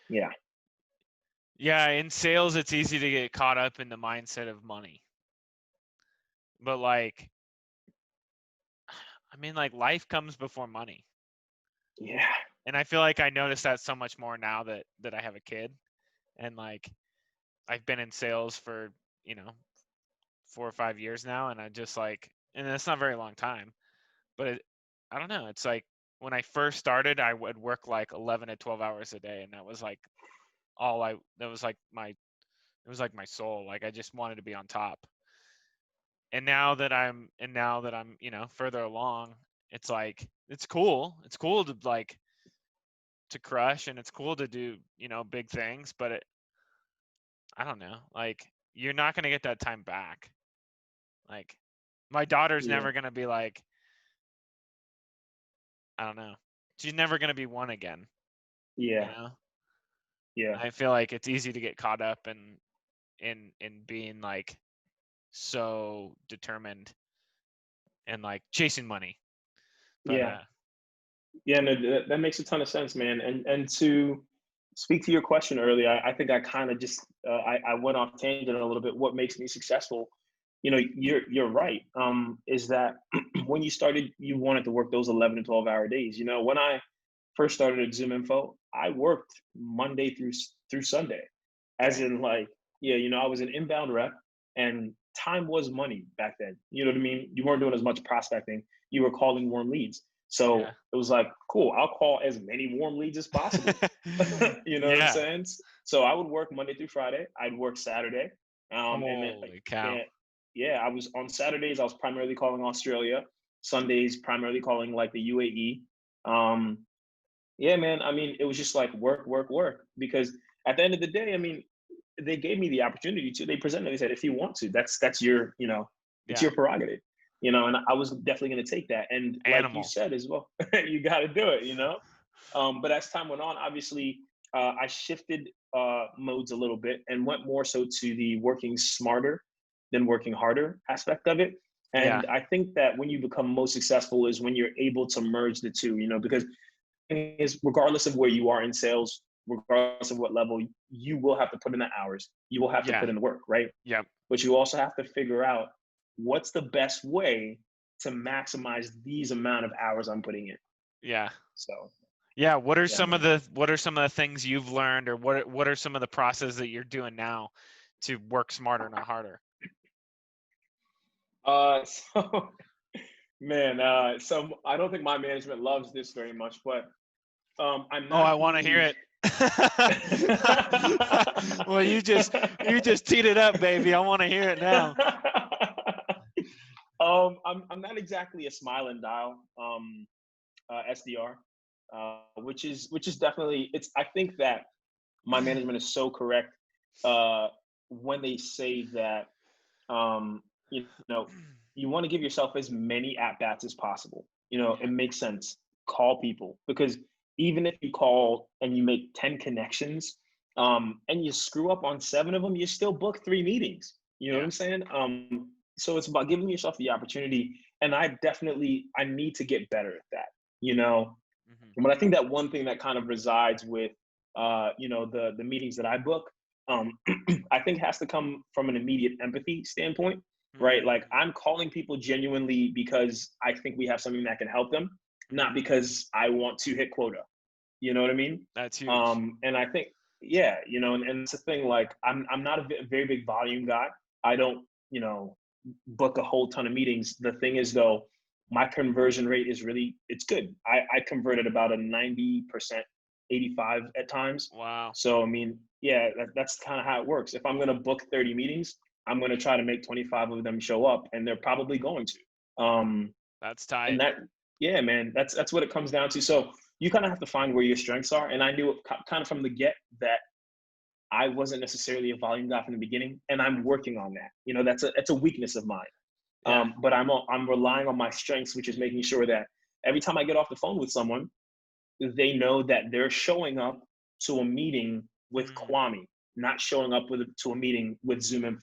S2: Yeah.
S1: Yeah. In sales, it's easy to get caught up in the mindset of money. But like, I mean, like life comes before money.
S2: Yeah.
S1: And I feel like I notice that so much more now that I have a kid, and like I've been in sales for, you know, 4 or 5 years now, and I just like, and it's not a very long time, but I don't know. It's like when I first started, I would work like 11 to 12 hours a day, and that was like that was like it was like my soul. Like I just wanted to be on top. And now that I'm, you know, further along, it's like it's cool. It's cool to like to crush, and it's cool to do, you know, big things, but I don't know, like you're not going to get that time back. Like my daughter's
S2: Yeah.
S1: never going to be like, I don't know. She's never going to be one again, you
S2: Yeah.
S1: know?
S2: Yeah.
S1: I feel like it's easy to get caught up in being like so determined and like chasing money. But
S2: Yeah. Yeah, no, that makes a ton of sense, man. And to speak to your question earlier, I think I kind of just I went off tangent a little bit. What makes me successful? You know, you're right. Is that when you started, you wanted to work those 11 to 12 hour days. You know, when I first started at ZoomInfo, I worked Monday through Sunday, as
S1: dang.
S2: in like, yeah, you know, I was an inbound rep, and time was money back then. You know what I mean? You weren't doing as much prospecting. You were calling warm leads. So
S1: Yeah.
S2: it was like, cool, I'll call as many warm leads as possible. You know what I'm
S1: Yeah.
S2: saying? So I would work Monday through Friday. I'd work Saturday. And then,
S1: Holy cow.
S2: yeah, yeah, I was on Saturdays, I was primarily calling Australia. Sundays, primarily calling like the UAE. Um, yeah, man. I mean, it was just like work, work, work. Because at the end of the day, I mean, they gave me the opportunity to. They presented. They said, if you want to, that's your, you know, it's
S1: Yeah.
S2: your prerogative. You know, and I was definitely going to take that. And like you
S1: Animal.
S2: said as well, you got to do it. You know, but as time went on, obviously, I shifted modes a little bit and went more so to the working smarter than working harder aspect of it.
S1: Yeah.
S2: And I think that when you become most successful is when you're able to merge the two. You know, because is regardless of where you are in sales, regardless of what level, you will have to put in the hours. You will have to
S1: Yeah.
S2: put in the work, right?
S1: Yep.
S2: But you also have to figure out what's the best way to maximize these amount of hours I'm putting in.
S1: Yeah.
S2: So
S1: Yeah,
S2: yeah, man.
S1: what are some of the things you've learned, or what are some of the processes that you're doing now to work smarter, not harder?
S2: So man, so I don't think my management loves this very much, but I'm
S1: Oh, I
S2: not
S1: want to hear
S2: the
S1: it. Well, you just teed it up, baby. I want to hear it now.
S2: I'm not exactly a smile and dial SDR, which is definitely it's. I think that my management is so correct uh, when they say that you know you want to give yourself as many at bats as possible. You know,
S1: Yeah.
S2: it makes sense. Call people because even if you call and you make 10 connections and you screw up on 7 of them, you still book 3 meetings. You know what
S1: Yeah.
S2: I'm saying? So it's about giving yourself the opportunity. And I need to get better at that. You know,
S1: Hmm.
S2: but I think that one thing that kind of resides with, you know, the meetings that I book, um, I think has to come from an immediate empathy standpoint, right? Like
S1: Mm,
S2: I'm calling people genuinely because I think we have something that can help them, not
S1: mm,
S2: because I want to hit quota. You know what I mean?
S1: that's huge.
S2: And I think, yeah, you know, and it's a thing. Like I'm not a very big volume guy. I don't, you know, book a whole ton of meetings. The thing is, though, my conversion rate is really it's good. I converted about a 90%, 85 at times.
S1: Wow,
S2: So I mean, yeah, that's kind of how it works. If I'm gonna book 30 meetings, I'm gonna try to make 25 of them show up, and they're probably going to.
S1: that's
S2: And
S1: tight.
S2: that, yeah, man, that's what it comes down to. So you kind of have to find where your strengths are. And I knew it kind of from the get that I wasn't necessarily a volume guy from the beginning, and I'm working on that. You know, that's a weakness of mine.
S1: Yeah.
S2: But I'm relying on my strengths, which is making sure that every time I get off the phone with someone, they know that they're showing up to a meeting with
S1: Mm.
S2: Kwame, not showing up to a meeting with ZoomInfo.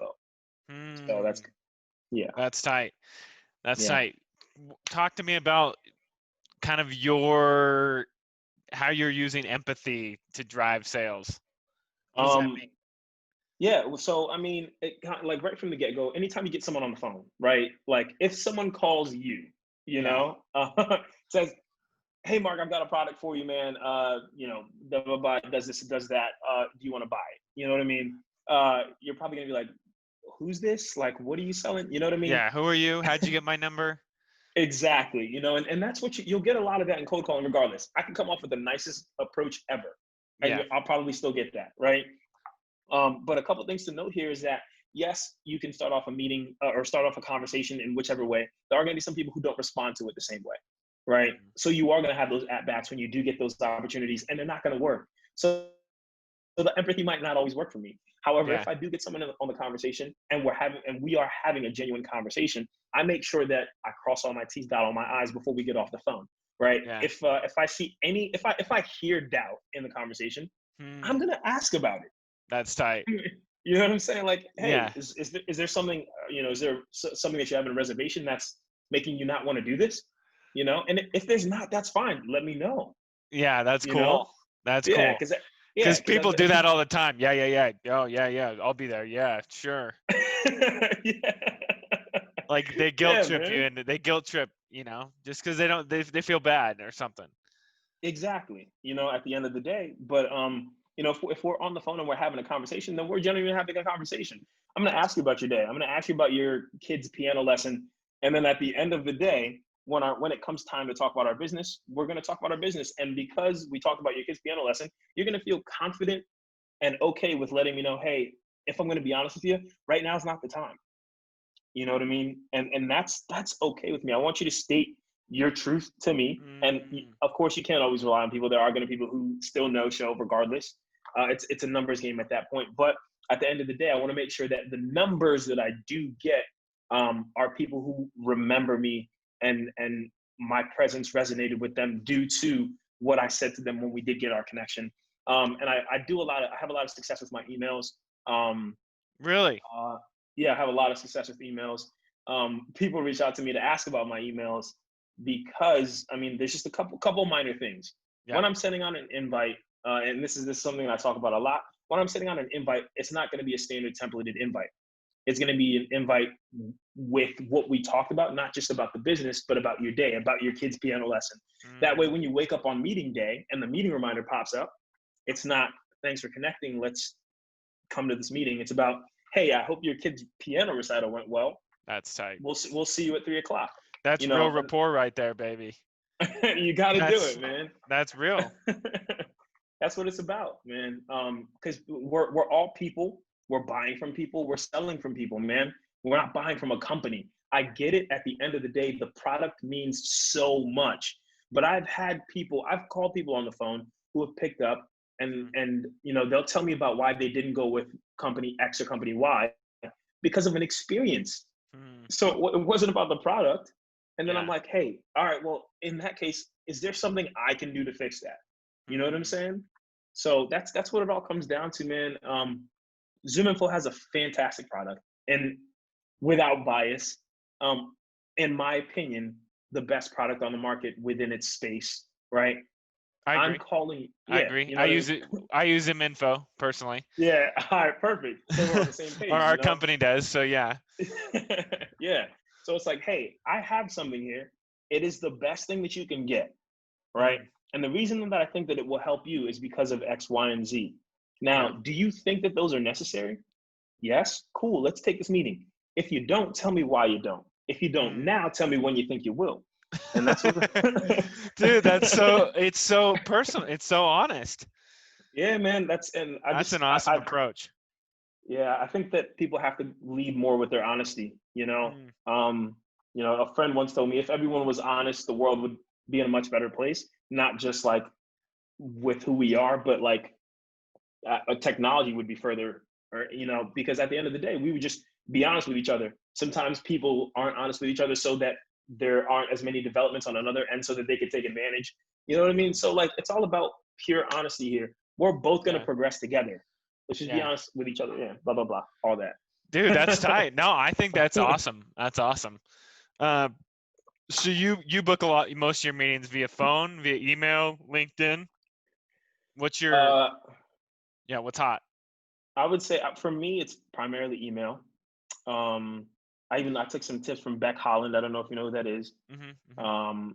S2: So
S1: Mm.
S2: yeah,
S1: That's tight. That's
S2: yeah.
S1: tight. Talk to me about kind of how you're using empathy to drive sales. What does that
S2: Um, yeah. So I mean, like right from the get go, anytime you get someone on the phone, right? Like if someone calls you, you
S1: mean? Yeah.
S2: know, says, "Hey, Mark, I've got a product for you, man. Blah blah blah. Does this, does that. Do you want to buy it? You know what I mean? You're probably gonna be like, who's this? Like, what are you selling? You know what I mean?
S1: Yeah. Who are you? How'd you get my number?
S2: Exactly. And that's what you'll get a lot of that in cold calling regardless. I can come off with the nicest approach ever, and
S1: Yeah.
S2: I'll probably still get that, right? But a couple things to note here is that yes, you can start off a meeting or start off a conversation in whichever way. There are going to be some people who don't respond to it the same way, right?
S1: Mm.
S2: So you are going to have those at bats when you do get those opportunities, and they're not going to work. So the empathy might not always work for me. However,
S1: Yeah.
S2: if I do get someone on the conversation and we are having a genuine conversation, I make sure that I cross all my T's, dot all my I's before we get off the phone, right?
S1: Yeah.
S2: If I see if I hear doubt in the conversation, I'm
S1: Hmm.
S2: gonna ask about it.
S1: That's tight.
S2: You know what I'm saying? Like, hey,
S1: Yeah.
S2: is there something, is there something that you have in a reservation that's making you not want to do this? And if there's not, that's fine. Let me know.
S1: Yeah. That's
S2: You
S1: cool.
S2: know?
S1: That's
S2: Yeah,
S1: cool.
S2: because
S1: Because
S2: at
S1: people
S2: the
S1: do
S2: end
S1: that
S2: of
S1: all the time. Yeah. Yeah. Yeah. Oh, yeah. Yeah. I'll be there. Yeah. Sure.
S2: yeah.
S1: Like they guilt
S2: Yeah,
S1: trip you,
S2: man.
S1: and they guilt trip, just because they feel bad or something.
S2: Exactly. At the end of the day, but if we're on the phone and we're having a conversation, then we're genuinely having a conversation. I'm going to
S1: That's
S2: ask you about your day. I'm going to ask you about your kid's piano lesson, and then at the end of the day, when it comes time to talk about our business, we're going to talk about our business. And because we talked about your kid's piano lesson, you're going to feel confident and okay with letting me know, hey, if I'm going to be honest with you, right now is not the time. You know what I mean? And that's okay with me. I want you to state your truth to me. And
S1: mm,
S2: of course, you can't always rely on people. There are going to be people who still no show regardless. It's a numbers game at that point. But at the end of the day, I want to make sure that the numbers that I do get are people who remember me and my presence resonated with them due to what I said to them when we did get our connection. And I have a lot of success with my emails. Um,
S1: really.
S2: uh, yeah, I have a lot of success with emails. People reach out to me to ask about my emails because I mean, there's just a couple minor things.
S1: Yeah.
S2: When I'm sending out an invite, and this is something that I talk about a lot. When I'm sending out an invite, it's not going to be a standard templated invite. It's going to be an invite with what we talked about, not just about the business, but about your day, about your kid's piano lesson. That way,
S1: Mm,
S2: when you wake up on meeting day and the meeting reminder pops up, it's not thanks for connecting. Let's come to this meeting. It's about, hey, I hope your kid's piano recital went well.
S1: that's tight.
S2: We'll see you at 3 o'clock.
S1: That's
S2: You
S1: real
S2: know,
S1: rapport right there, baby.
S2: you got to do
S1: That's
S2: it, man.
S1: that's real.
S2: That's what it's about, man. Because we're all people. We're buying from people. We're selling from people, man. We're not buying from a company. I get it. At the end of the day, the product means so much. But I've called people on the phone who have picked up
S1: Mm,
S2: and they'll tell me about why they didn't go with company X or company Y because of an experience.
S1: mm,
S2: So it wasn't about the product. And then I'm
S1: yeah.
S2: like, hey, all right, well, in that case, is there something I can do to fix that? You know what I'm
S1: Mm,
S2: saying? So that's what it all comes down to, man. ZoomInfo has a fantastic product, and without bias, um, in my opinion, the best product on the market within its space. Right?
S1: I
S2: I'm
S1: agree.
S2: calling,
S1: I
S2: yeah,
S1: agree.
S2: you know
S1: I
S2: what I
S1: use
S2: mean?
S1: it. I use ZoomInfo personally,
S2: Yeah, all right, perfect. So we're on the same
S1: or
S2: page,
S1: our company does. So yeah.
S2: yeah. So it's like, hey, I have something here. It is the best thing that you can get, right?
S1: Mm,
S2: And the reason that I think that it will help you is because of X, Y, and Z.
S1: yeah.
S2: Now, do you think that those are necessary? Yes? Cool. Let's take this meeting. If you don't, tell me why you don't. If you don't
S1: Mm.
S2: now, tell me when you think you will. And that's what.
S1: Dude, it's so personal. It's so honest.
S2: Yeah, man.
S1: That's an awesome approach.
S2: Yeah, I think that people have to lead more with their honesty.
S1: Mm,
S2: A friend once told me if everyone was honest, the world would be in a much better place. Not just like with who we are, but like technology would be further, or because at the end of the day, we would just be honest with each other. Sometimes people aren't honest with each other so that there aren't as many developments on another end so that they can take advantage. You know what I mean? So like, it's all about pure honesty here. We're both going to
S1: Yeah.
S2: progress together. Let's just be
S1: Yeah.
S2: honest with each other. Yeah. Blah, blah, blah. All that.
S1: Dude, that's tight. No, I think that's awesome. That's awesome. So you book a lot, most of your meetings via phone, via email, LinkedIn. What's your what's hot?
S2: I would say for me, it's primarily email. I took some tips from Beck Holland. I don't know if you know who that is.
S1: Mm-hmm, mm-hmm.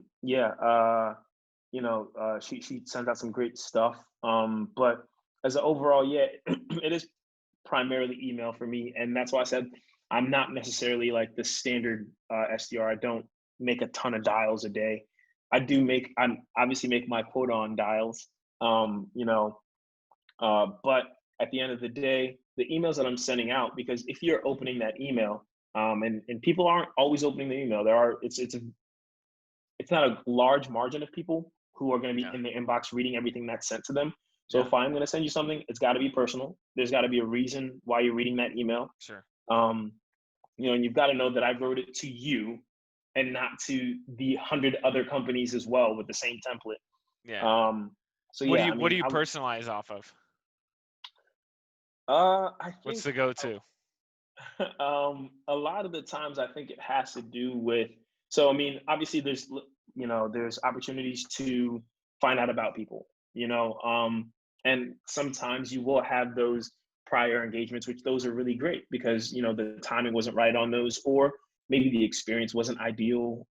S2: She sends out some great stuff. But as an overall, yeah, it is primarily email for me, and that's why I said I'm not necessarily like the standard SDR. I don't make a ton of dials a day. I obviously make my quota on dials. But at the end of the day, the emails that I'm sending out, because if you're opening that email, and people aren't always opening the email, it's not a large margin of people who are going to be in the inbox reading everything that's sent to them. So if I'm going to send you something, it's got to be personal. There's got to be a reason why you're reading that email.
S1: Sure.
S2: And you've got to know that I wrote it to you and not to the 100 other companies as well with the same template.
S1: Yeah.
S2: So
S1: what do you personalize off of?
S2: I think
S1: What's the go-to?
S2: A lot of the times I think it has to do with, so I mean, obviously there's opportunities to find out about people, and sometimes you will have those prior engagements, which those are really great because the timing wasn't right on those, or maybe the experience wasn't ideal.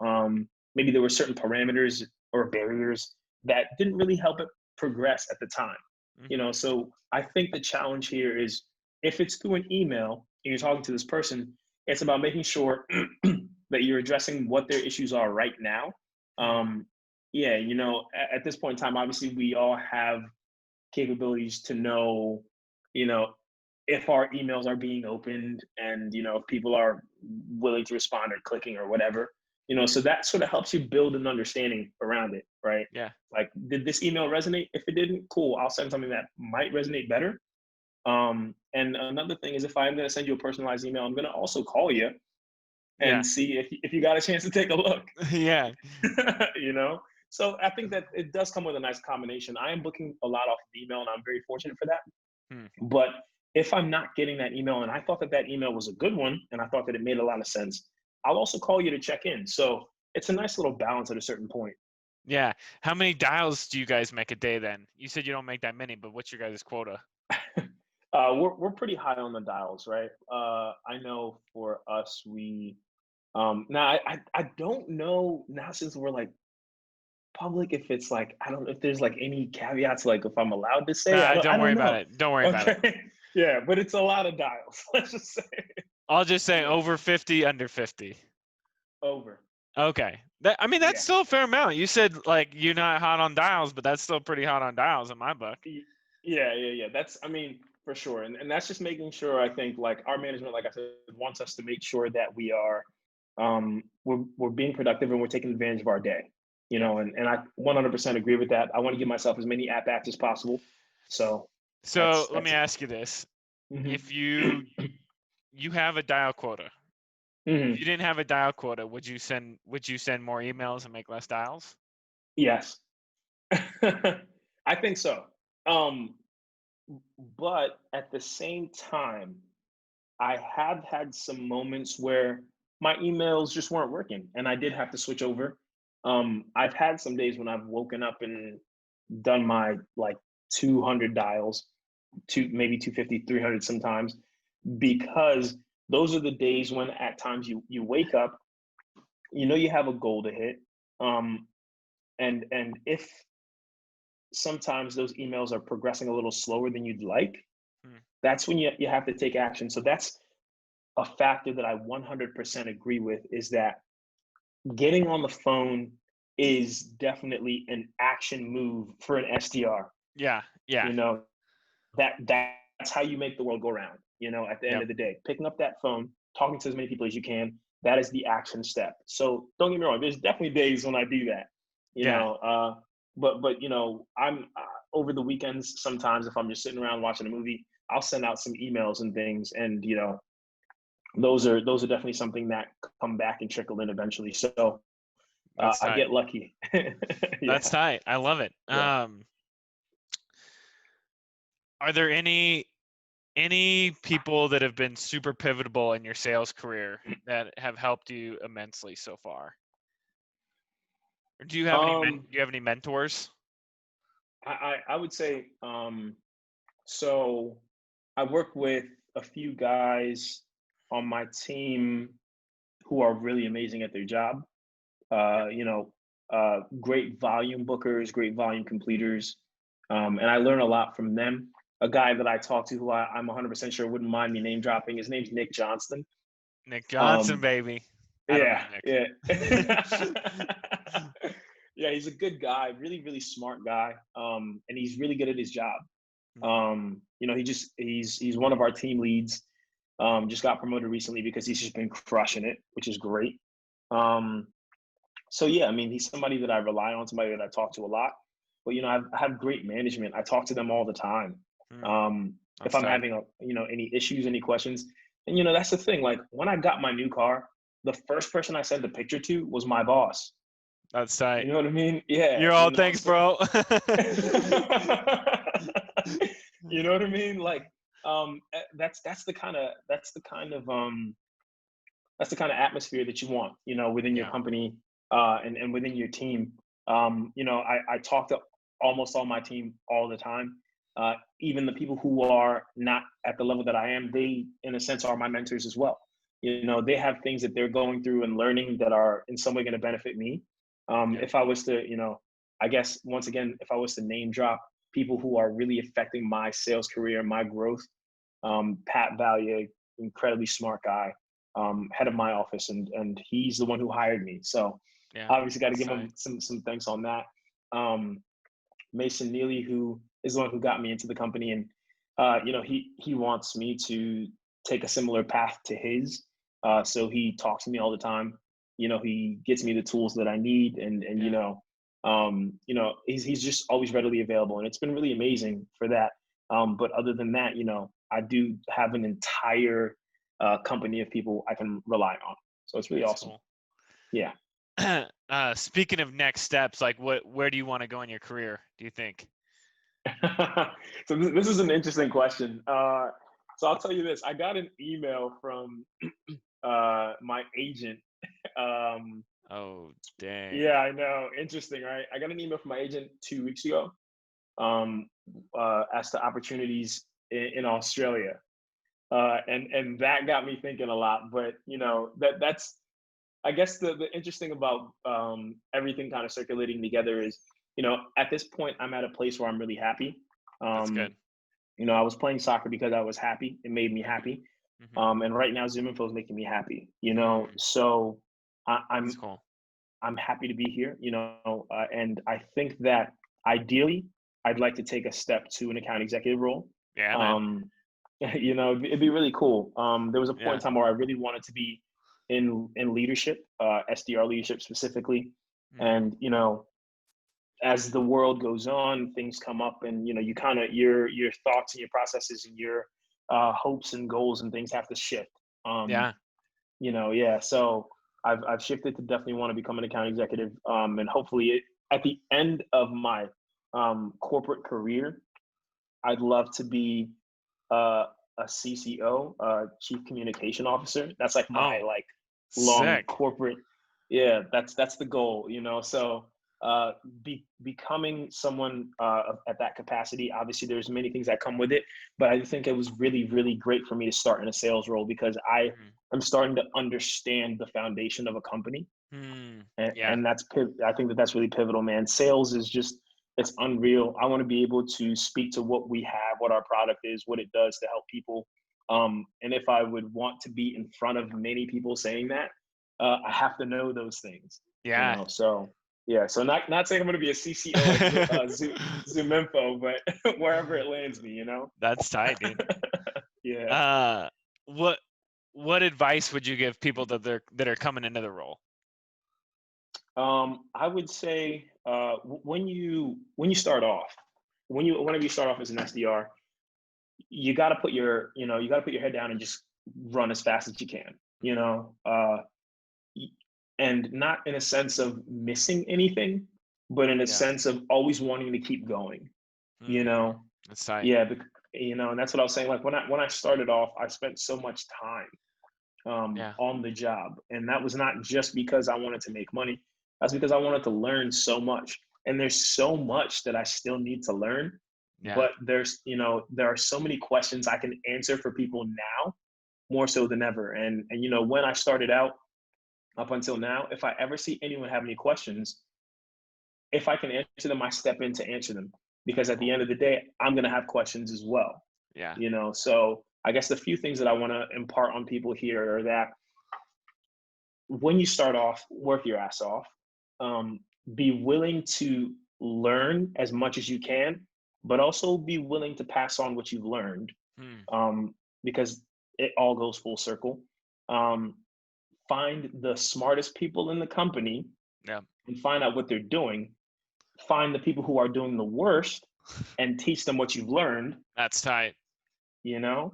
S2: Maybe there were certain parameters or barriers that didn't really help it progress at the time.
S1: Mm-hmm.
S2: So I think the challenge here is, if it's through an email and you're talking to this person, it's about making sure that you're addressing what their issues are right now. At this point in time, obviously we all have capabilities to know, if our emails are being opened and, if people are willing to respond or clicking or whatever, so that sort of helps you build an understanding around it, right?
S1: Yeah.
S2: Like, did this email resonate? If it didn't, cool, I'll send something that might resonate better. And another thing is, if I'm going to send you a personalized email, I'm going to also call you and see if you got a chance to take a look.
S1: Yeah.
S2: So I think that it does come with a nice combination. I am booking a lot off of email, and I'm very fortunate for that. But if I'm not getting that email and I thought that email was a good one and I thought that it made a lot of sense, I'll also call you to check in. So it's a nice little balance at a certain point.
S1: Yeah. How many dials do you guys make a day then? You said you don't make that many, but what's your guys' quota?
S2: We're pretty high on the dials, right? I know for us, we now I don't know now, since we're like public, if it's like, I don't know if there's like any caveats, like if I'm allowed to say. I
S1: Don't worry
S2: don't know.
S1: about it. Don't worry about it.
S2: Yeah, but it's a lot of dials. Let's just say.
S1: I'll just say over 50, under 50.
S2: Over.
S1: Okay. That's still a fair amount. You said like you're not hot on dials, but that's still pretty hot on dials in my book.
S2: Yeah. That's, for sure. And that's just making sure, I think, like, our management, like I said, wants us to make sure that we are, we're being productive and we're taking advantage of our day, and I 100% agree with that. I want to give myself as many at-bats as possible. So
S1: let me ask you this.
S2: Mm-hmm.
S1: If you have a dial quota,
S2: Mm-hmm.
S1: if you didn't have a dial quota, would you send more emails and make less dials?
S2: Yes. I think so. But at the same time, I have had some moments where my emails just weren't working and I did have to switch over. I've had some days when I've woken up and done my like 200 dials, maybe 250, 300 sometimes, because those are the days when at times you wake up, you have a goal to hit. And if sometimes those emails are progressing a little slower than you'd like, that's when you have to take action. So that's a factor that I 100% agree with, is that getting on the phone is definitely an action move for an SDR.
S1: Yeah.
S2: That's how you make the world go round, at the end of the day. Picking up that phone, talking to as many people as you can, that is the action step. So don't get me wrong, there's definitely days when I do that, but I'm over the weekends, sometimes if I'm just sitting around watching a movie, I'll send out some emails and things, and those are definitely something that come back and trickle in eventually. So
S1: That's
S2: I
S1: tight.
S2: get lucky.
S1: That's tight. I love it.
S2: Yeah.
S1: Are there any people that have been super pivotal in your sales career that have helped you immensely so far? Or do you have any mentors?
S2: I would say so I work with a few guys on my team who are really amazing at their job.
S1: Yeah.
S2: You know, great volume bookers, great volume completers, and I learn a lot from them. A guy that I talk to who I'm 100% sure wouldn't mind me name dropping. His name's Nick Johnston.
S1: Nick Johnson,
S2: Um,
S1: baby. I don't
S2: yeah,
S1: know
S2: yeah.
S1: Nick.
S2: Yeah, he's a good guy, really, really smart guy. And he's really good at his job.
S1: Mhm.
S2: You know, he's one of our team leads. Just got promoted recently because he's just been crushing it, which is great. Um, so yeah, I mean, he's somebody that I rely on, somebody that I talk to a lot. But you know, I have great management. I talk to them all the time.
S1: Mm,
S2: If
S1: that's
S2: I'm
S1: tight.
S2: having any issues, any questions, and you know, that's the thing. Like when I got my new car, the first person I sent the picture to was my boss.
S1: That's tight.
S2: You know what I mean? Yeah,
S1: You're all
S2: you know,
S1: thanks,
S2: so
S1: bro.
S2: you know what I mean? Like, that's the kind of that's the kind of atmosphere that you want, you know, within your
S1: Yeah.
S2: company, and within your team. You know, I talk to almost all my team all the time. Even the people who are not at the level that I am, they, in a sense, are my mentors as well. You know, they have things that they're going through and learning that are in some way going to benefit me.
S1: Yeah.
S2: If I was to, you know, I guess once again, if I was to name drop people who are really affecting my sales career, my growth, Pat Valier, incredibly smart guy, head of my office, and he's the one who hired me. So
S1: Yeah.
S2: obviously got to
S1: That's
S2: give
S1: tight.
S2: him some thanks on that. Mason Neely, who is the one who got me into the company, and you know, he wants me to take a similar path to his. So he talks to me all the time. You know, he gets me the tools that I need, and
S1: Yeah.
S2: you know, he's just always readily available, and it's been really amazing for that. But other than that, you know, I do have an entire company of people I can rely on. So it's really
S1: That's
S2: awesome.
S1: cool.
S2: Yeah.
S1: Speaking of next steps, like where do you want to go in your career, do you think?
S2: So this is an interesting question. So I'll tell you this. I got an email from my agent. Um,
S1: Oh, dang.
S2: yeah, I know. Interesting, right? I got an email from my agent 2 weeks ago, um, as to opportunities in Australia, and that got me thinking a lot. But you know, that's I guess the interesting about everything kind of circulating together is, you know, at this point I'm at a place where I'm really happy.
S1: That's
S2: Um,
S1: good.
S2: you know, I was playing soccer because I was happy. It made me
S1: Mhm.
S2: happy.
S1: Mhm.
S2: And right now ZoomInfo is making me happy. You know,
S1: Mm,
S2: so I,
S1: that's
S2: I'm
S1: cool.
S2: I'm happy to be here. You know, and I think that ideally I'd like to take a step to an account executive role.
S1: Yeah, man.
S2: Um, you know, it'd be really cool. There was a point in
S1: Yeah.
S2: time where I really wanted to be in leadership, SDR leadership specifically.
S1: Mm,
S2: And you know, as the world goes on, things come up, and you know, you kind of your thoughts and your processes and your hopes and goals and things have to shift. Um,
S1: yeah.
S2: you know, yeah. So I've shifted to definitely want to become an account executive, and hopefully, at the end of my corporate career, I'd love to be uh, a CCO, Chief Communication Officer. That's like my
S1: Oh,
S2: like long
S1: sick.
S2: corporate. Yeah, that's the goal. You know, so becoming someone at that capacity. Obviously, there's many things that come with it, but I think it was really really great for me to start in a sales role because I
S1: Mhm.
S2: am starting to understand the foundation of a company,
S1: Mm,
S2: and,
S1: yeah.
S2: and I think that that's really pivotal, man. Sales is just it's unreal. I want to be able to speak to what we have, what our product is, what it does to help people. And if I would want to be in front of many people saying that, I have to know those things, you
S1: Yeah.
S2: know. So yeah, so not saying I'm going to be a CCO at ZoomInfo, but wherever it lands me, you know.
S1: That's tight, dude.
S2: Yeah.
S1: Uh, what advice would you give people that are coming into the role?
S2: I would say when you start off, whenever you start off as an SDR, you got to put your you got to put your head down and just run as fast as you can, and not in a sense of missing anything, but in a
S1: Yeah.
S2: sense of always wanting to keep going, you
S1: Mm,
S2: know?
S1: that's tight.
S2: Yeah, and that's what I was saying. Like when I started off, I spent so much time
S1: Yeah.
S2: on the job, and that was not just because I wanted to make money. That's because I wanted to learn so much, and there's so much that I still need to learn.
S1: Yeah.
S2: But there are so many questions I can answer for people now, more so than ever. And when I started out up until now, if I ever see anyone have any questions, if I can answer them, I step in to answer them, because at the
S1: Cool.
S2: end of the day, I'm going to have questions as well.
S1: Yeah.
S2: So I guess the few things that I want to impart on people here are that when you start off, work your ass off. Um, be willing to learn as much as you can, but also be willing to pass on what you've learned,
S1: Hmm.
S2: because it all goes full circle. Um, find the smartest people in the company
S1: Yeah.
S2: and find out what they're doing. Find the people who are doing the worst and teach them what you've learned,
S1: That's tight.
S2: you know?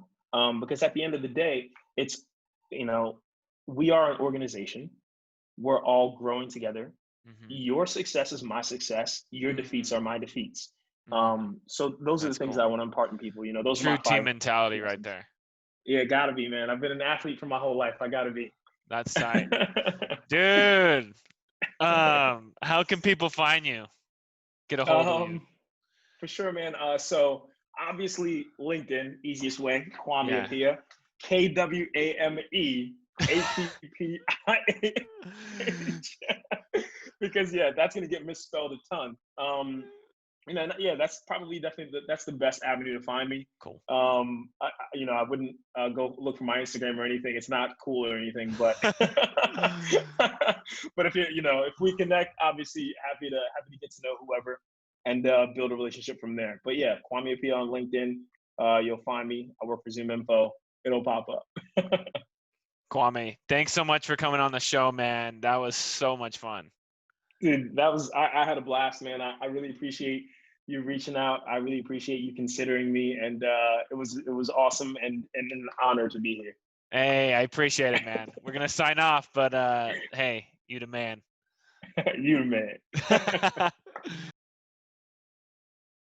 S2: Because at the end of the day, it's, you know, we are an organization. We're all growing together.
S1: Mm-hmm.
S2: Your success is my success. Your defeats are
S1: Mm,
S2: my defeats.
S1: mm,
S2: So those are the
S1: that's
S2: things that I
S1: cool.
S2: want to impart in people. Those are
S1: True
S2: my
S1: team
S2: five
S1: mentality
S2: key
S1: right
S2: lessons.
S1: there.
S2: Yeah, gotta be, man. I've been an athlete for my whole life. I gotta be.
S1: That's tight. Dude, how can people find you? Get a hold of you?
S2: um, for sure, man. So obviously LinkedIn, easiest way. Kwame
S1: Yeah.
S2: Appiah, KWAME APPIAH. Because yeah, that's gonna get misspelled a ton. Yeah, that's probably definitely that's the best avenue to find me.
S1: Cool.
S2: I wouldn't go look for my Instagram or anything. It's not cool or anything, but but if we connect, obviously happy to get to know whoever and build a relationship from there. But yeah, Kwame Appiah on LinkedIn. You'll find me. I work for ZoomInfo. It'll pop up.
S1: Kwame, thanks so much for coming on the show, man. That was so much fun.
S2: Dude, I had a blast, man. I really appreciate you reaching out. I really appreciate you considering me, and it was awesome and an honor to be here.
S1: Hey, I appreciate it, man. We're gonna sign off, but hey, you the man.
S2: You, man.